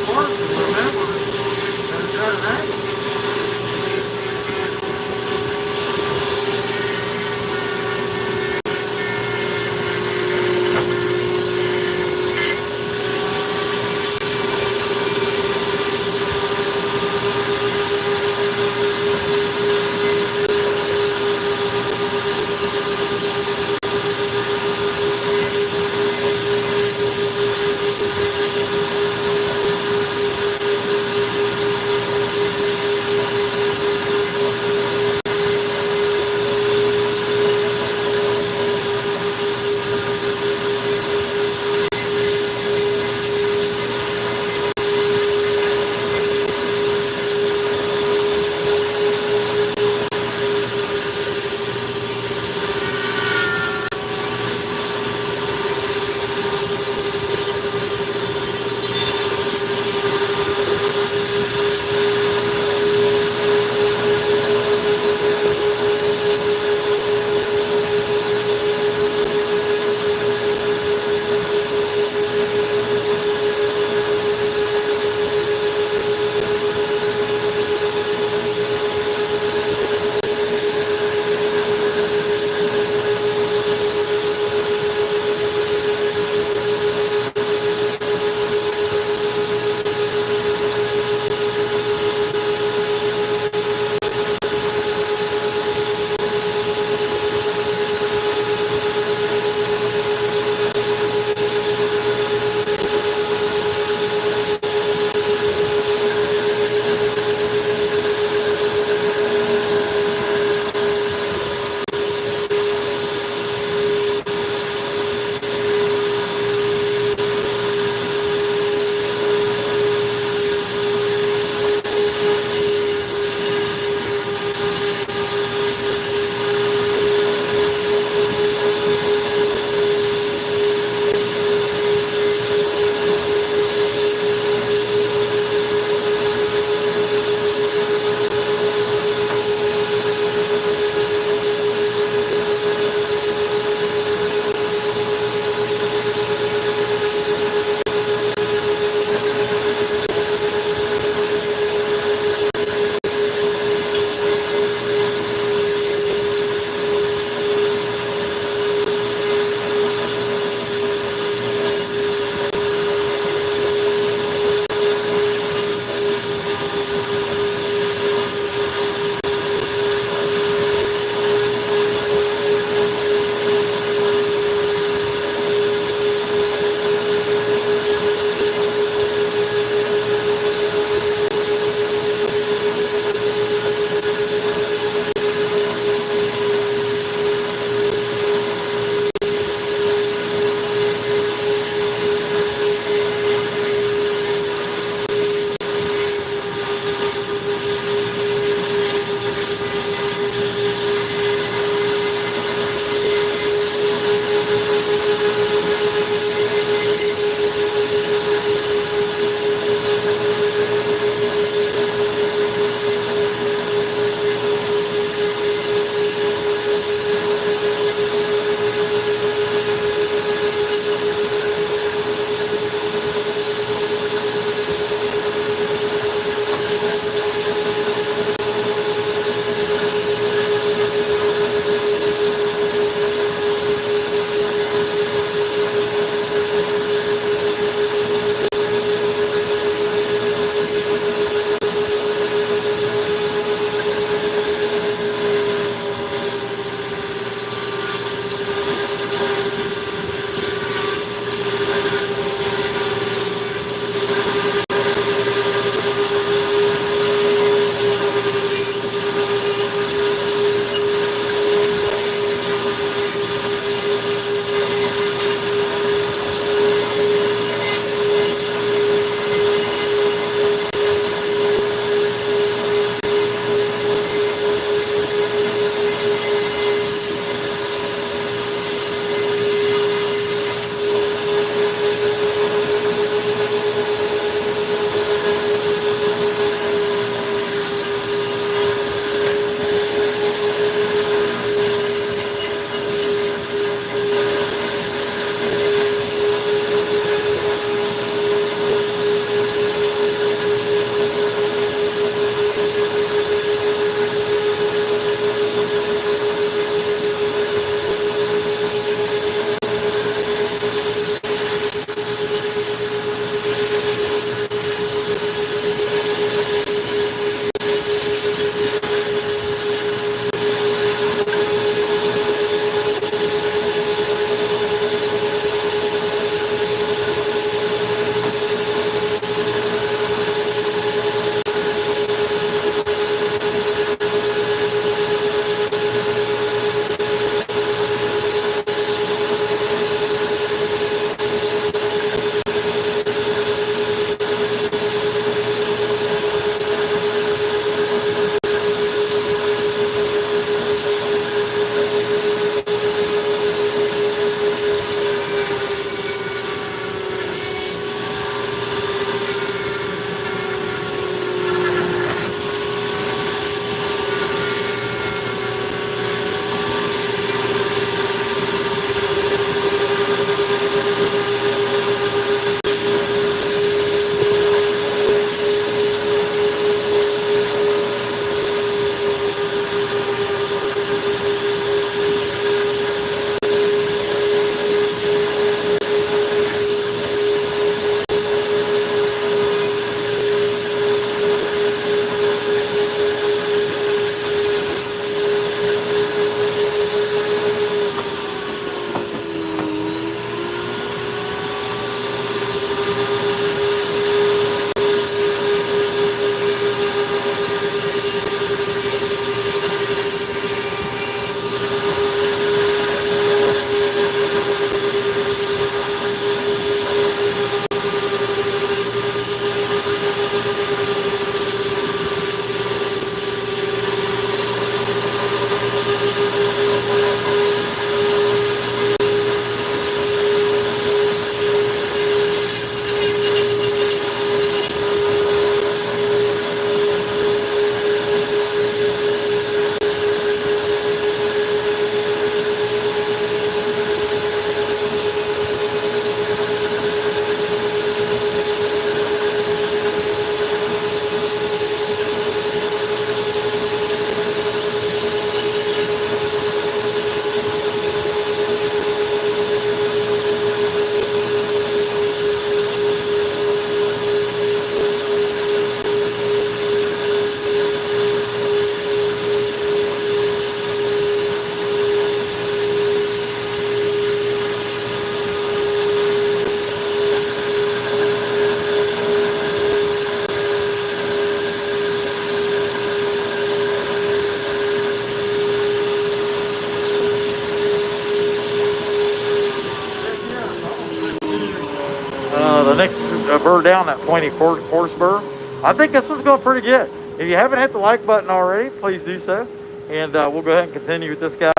Speaker 1: burr down, that pointy coarse burr. I think this one's going pretty good. If you haven't hit the like button already, please do so. And we'll go ahead and continue with this guy,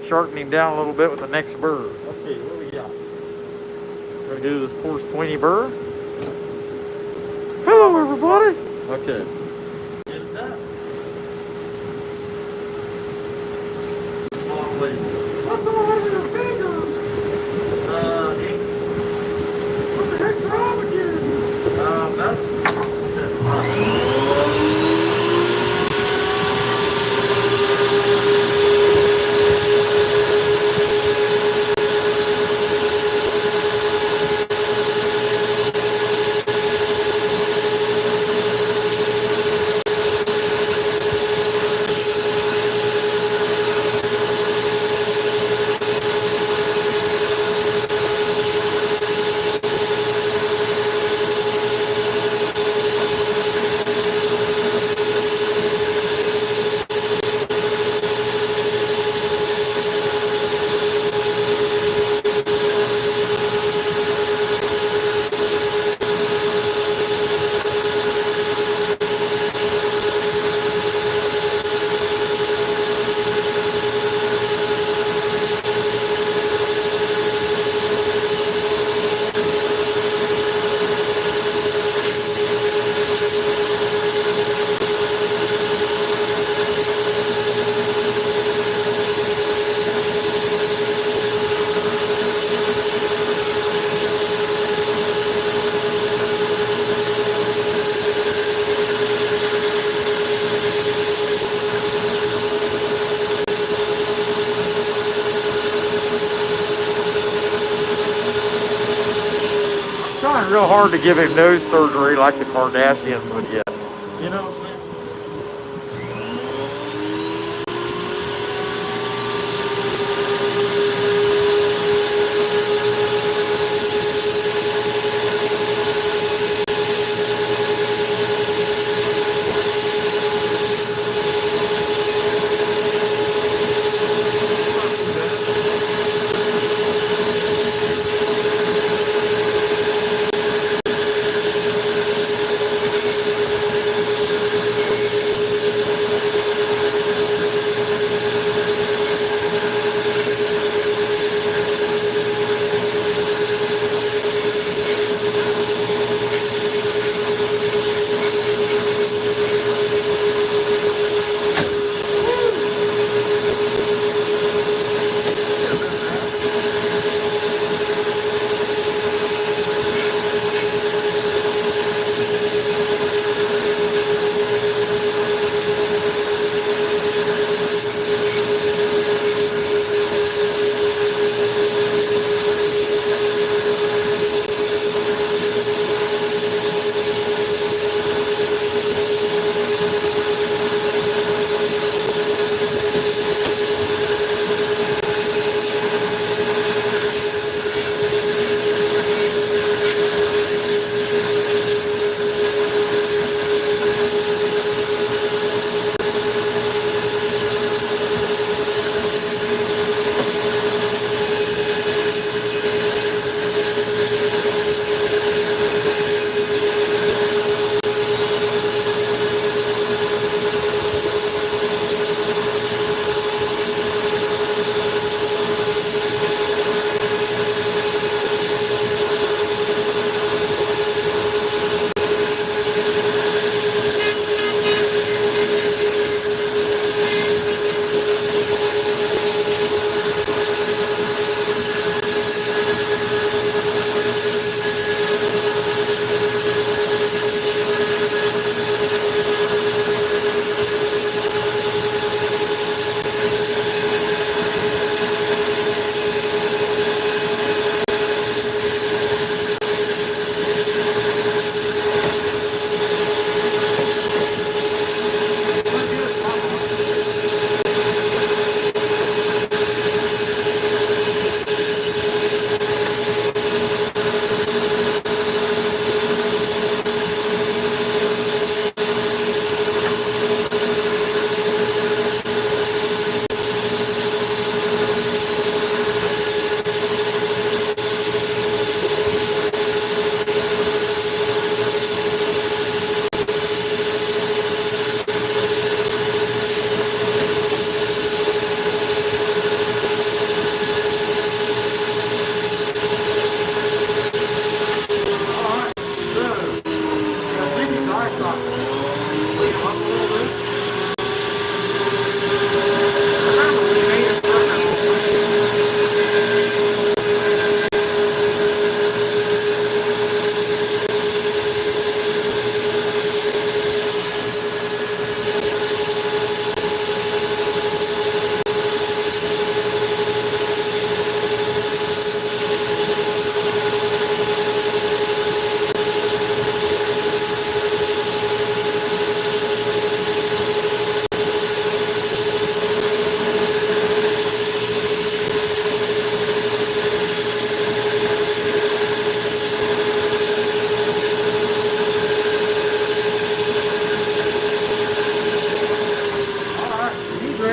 Speaker 1: sharpening down a little bit with the next burr. Okay, what do we got? We're going to do this coarse pointy burr. Hello, everybody. Okay. Get it done. What's all over your fingers? Ink. What the heck's wrong with you? That's trying real hard to give him nose surgery like the Kardashians would get. You know?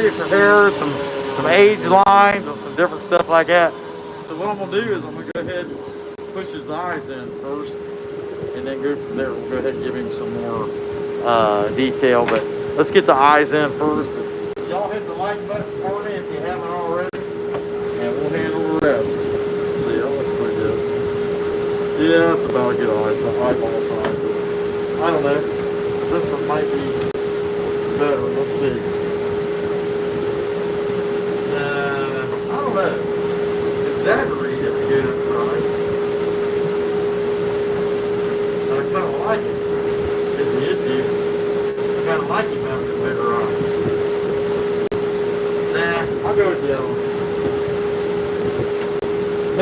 Speaker 1: maybe for hair, some age lines, and some different stuff like that. So what I'm gonna do is I'm gonna go ahead and push his eyes in first, and then go from there. We'll go ahead and give him some more detail, but let's get the eyes in first. Y'all hit the like button for me if you haven't already, and we'll handle the rest. Let's see, that looks pretty good. Yeah, that's about a good eye. It's an eyeball size. I don't know. This one might be better. Let's see. I don't know. It's that read if you get inside. I kind of like it. It's the issue. I kind of like him having a bigger eye. Nah, I'll go with the other one.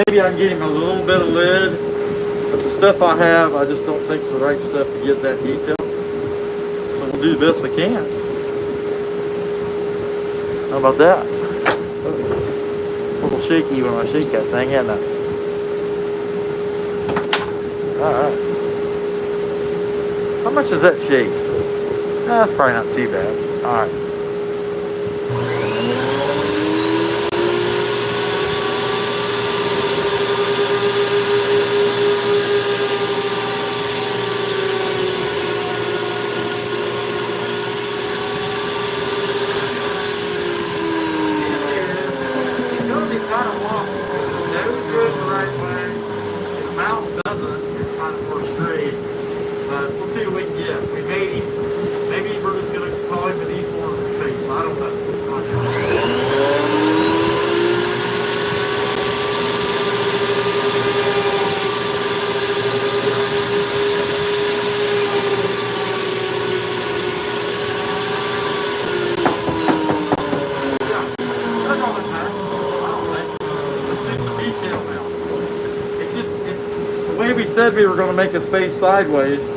Speaker 1: Maybe I can get him a little bit of lid, but the stuff I have, I just don't think it's the right stuff to get that detail. So we'll do the best we can. How about that? A little shaky when I shake that thing, isn't it? Alright. How much does that shake? That's probably not too bad. Alright. We said we were going to make his face sideways.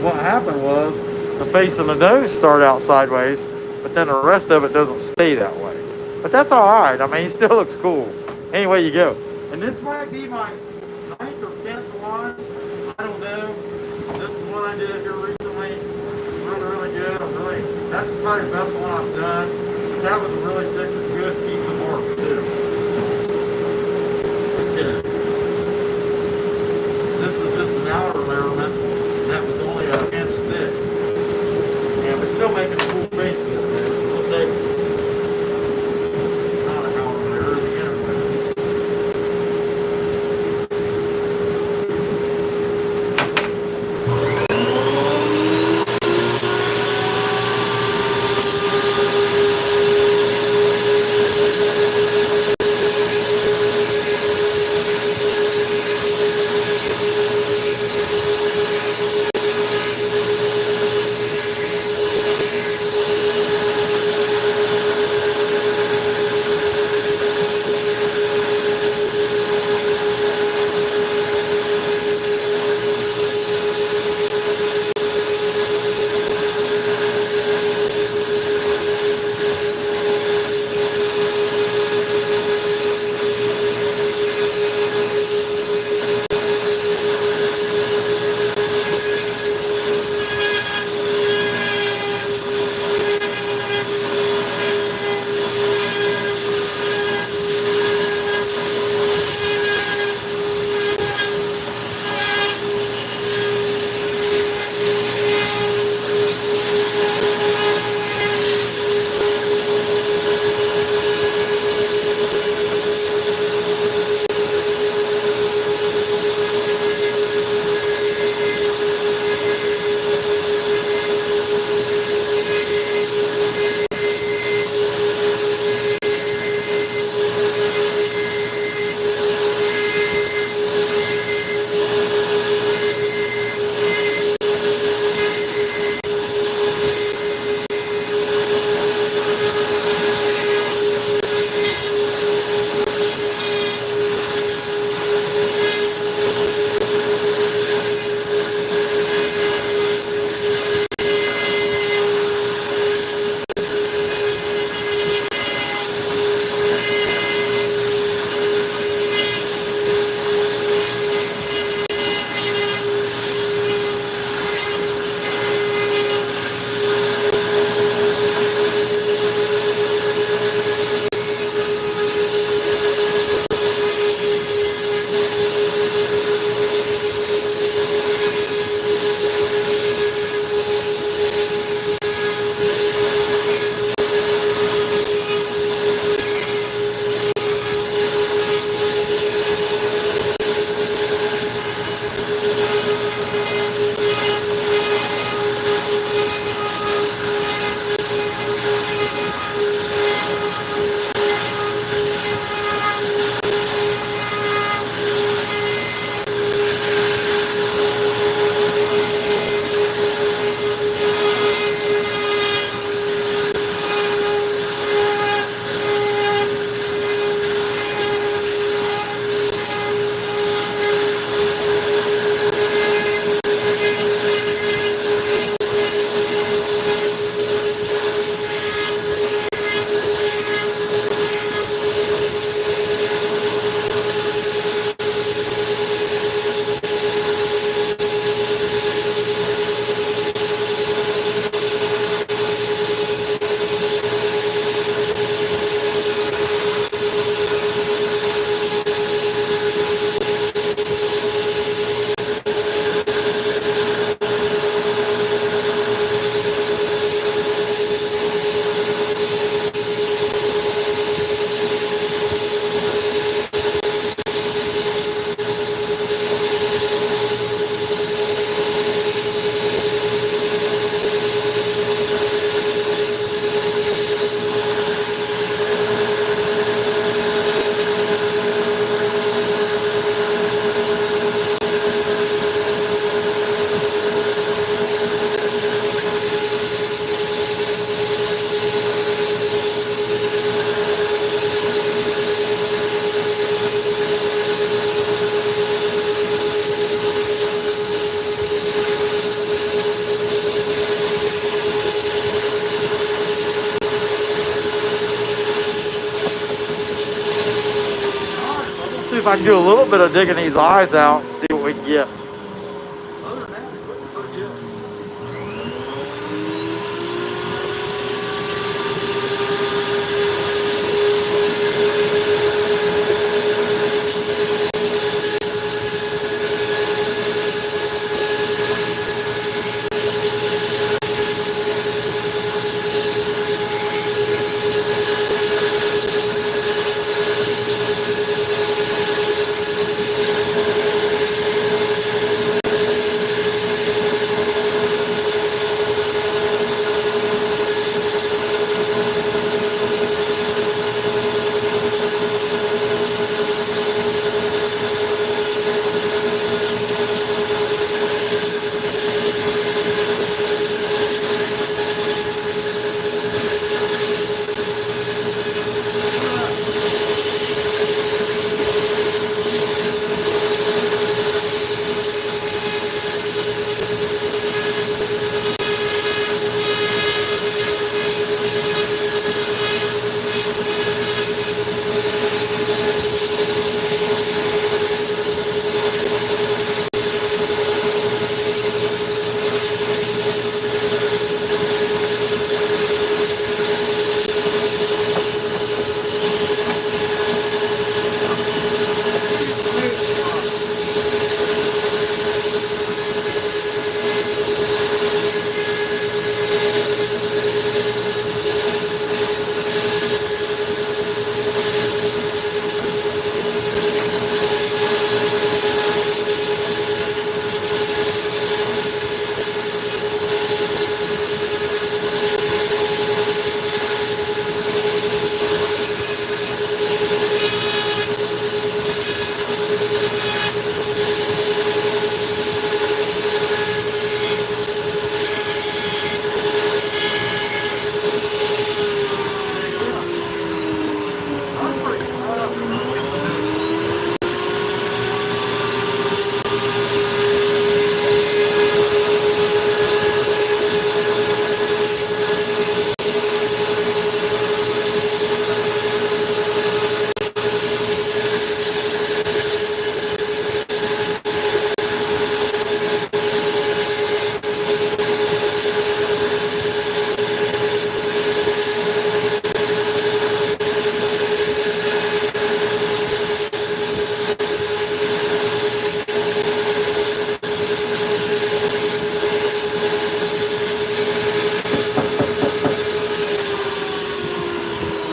Speaker 1: What happened was the face and the nose start out sideways, but then the rest of it doesn't stay that way. But that's all right. I mean, he still looks cool. Any way you go. And this might be my 9th or 10th one. I don't know. This one I did here recently. It's really good. That's probably the best one I've done. That was a really thick, good piece of work too. Okay. This is just an outer measurement, and that was only an inch thick. And we're still making a full face with it, so we'll take not an outer measure, the inner measure. if I can do a little bit of digging these eyes out, see what we can get.
Speaker 4: Other than that, it's looking pretty good.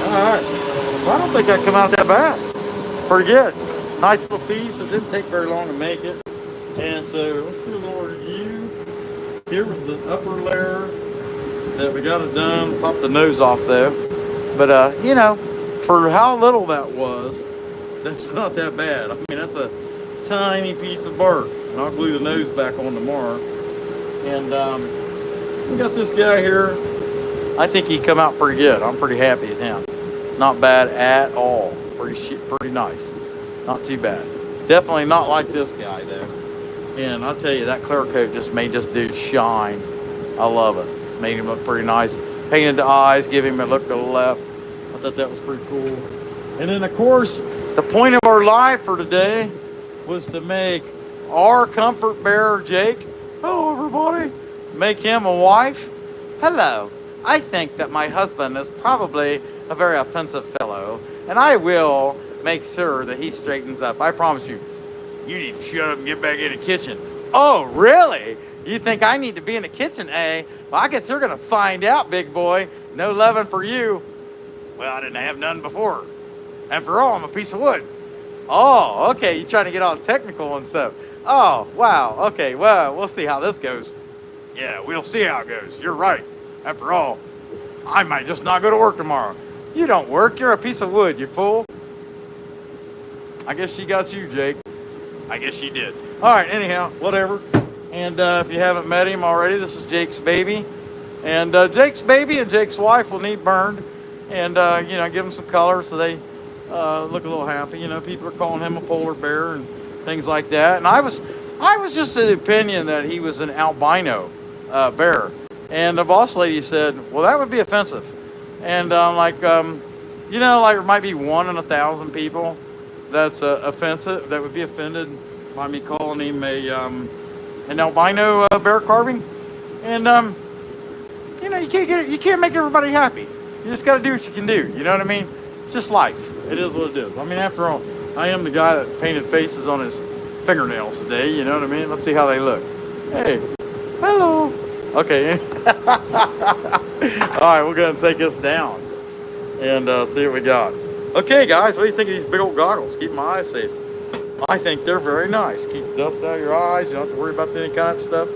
Speaker 1: Alright. Well, I don't think that come out that bad. Pretty good. Nice little piece. It didn't take very long to make it. And so let's do a little review. Here was the upper layer that we got it done. Pop the nose off though. But you know, for how little that was, that's not that bad. I mean, that's a tiny piece of bark. And I'll glue the nose back on tomorrow. And we got this guy here. I think he come out pretty good. I'm pretty happy with him. Not bad at all. Pretty nice. Not too bad. Definitely not like this guy though. And I'll tell you, that clear coat just made this dude shine. I love it. Made him look pretty nice. Painted the eyes, give him a look to the left. I thought that was pretty cool. And then of course, the point of our live for today was to make our comfort bearer Jake, hello everybody, make him a wife. Hello. I think that my husband is probably a very offensive fellow, and I will make sure that he straightens up. I promise you. You need to shut up and get back in the kitchen. Oh, really? You think I need to be in the kitchen, eh? Well, I guess you're going to find out, big boy. No loving for you. Well, I didn't have none before. After all, I'm a piece of wood. Oh, okay. You're trying to get all technical and stuff. Oh, wow. Okay, well, we'll see how this goes. Yeah, we'll see how it goes. You're right. After all, I might just not go to work tomorrow. You don't work. You're a piece of wood, you fool. I guess she got you, Jake. I guess she did. All right, anyhow, whatever. And if you haven't met him already, this is Jake's baby. And Jake's baby and Jake's wife will need burned. And, you know, give them some color so they look a little happy. You know, people are calling him a polar bear and things like that. And I was just of the opinion that he was an albino bear. And the boss lady said, well, that would be offensive. And I'm like, you know, like there might be 1 in 1,000 people that's offensive, that would be offended by me calling him an albino bear carving. And you know, you can't make everybody happy. You just got to do what you can do. You know what I mean? It's just life. It is what it is. I mean, after all, I am the guy that painted faces on his fingernails today. You know what I mean? Let's see how they look. Hey, hello. Okay. All right, we're going to take this down and see what we got. Okay, guys, what do you think of these big old goggles? Keep my eyes safe. I think they're very nice. Keep dust out of your eyes. You don't have to worry about any kind of stuff.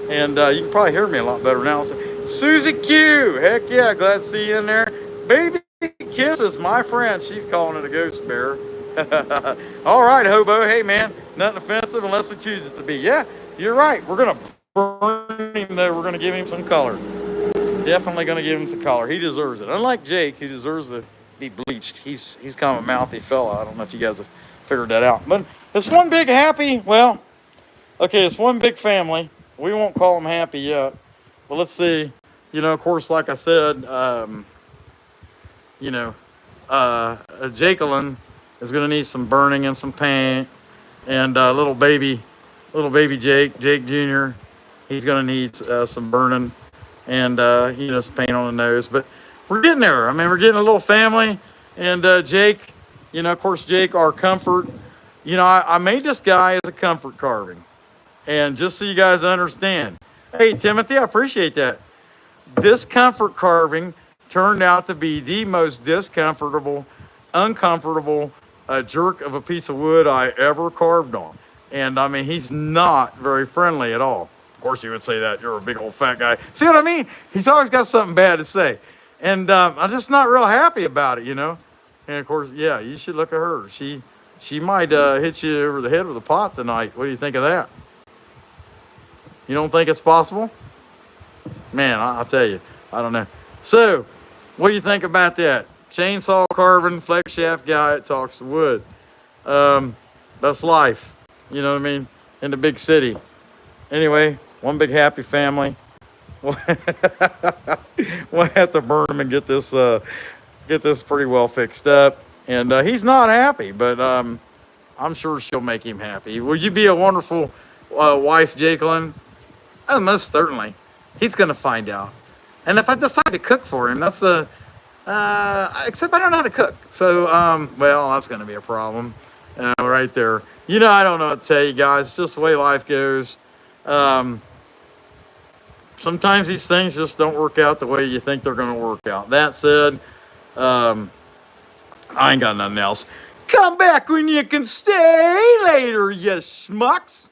Speaker 1: And you can probably hear me a lot better now. So, Susie Q, heck yeah, glad to see you in there. Baby Kisses, my friend. She's calling it a ghost bear. All right, hobo. Hey, man, nothing offensive unless we choose it to be. Yeah, you're right. We're going to burn him, though. We're going to give him some color. Definitely going to give him some color. He deserves it. Unlike Jake, who deserves to be bleached. He's kind of a mouthy fella. I don't know if you guys have figured that out. But it's one big happy, well, okay, it's one big family. We won't call them happy yet. But let's see. You know, of course, like I said, you know, Jacqueline is going to need some burning and some paint. And little baby Jake Jr., he's going to need some burning and, you know, some paint on the nose. But we're getting there. I mean, we're getting a little family. And Jake, you know, of course, Jake, our comfort. You know, I made this guy as a comfort carving. And just so you guys understand, hey, Timothy, I appreciate that. This comfort carving turned out to be the most discomfortable, uncomfortable jerk of a piece of wood I ever carved on. And I mean, he's not very friendly at all. Of course, you would say that. You're a big old fat guy. See what I mean? He's always got something bad to say. And I'm just not real happy about it, you know? And of course, yeah, you should look at her. She might hit you over the head with a pot tonight. What do you think of that? You don't think it's possible? Man, I'll tell you, I don't know. So, what do you think about that? Chainsaw carving, flex shaft guy that talks to wood. That's life. You know what I mean? In the big city. Anyway, one big happy family. We'll have to burn him and get this pretty well fixed up. And he's not happy, but I'm sure she'll make him happy. Will you be a wonderful wife, Jacqueline? Oh, most certainly. He's going to find out. And if I decide to cook for him, that's the... except I don't know how to cook. So, well, that's going to be a problem right there. You know, I don't know what to tell you guys. It's just the way life goes. Sometimes these things just don't work out the way you think they're going to work out. That said, I ain't got nothing else. Come back when you can stay later, you schmucks.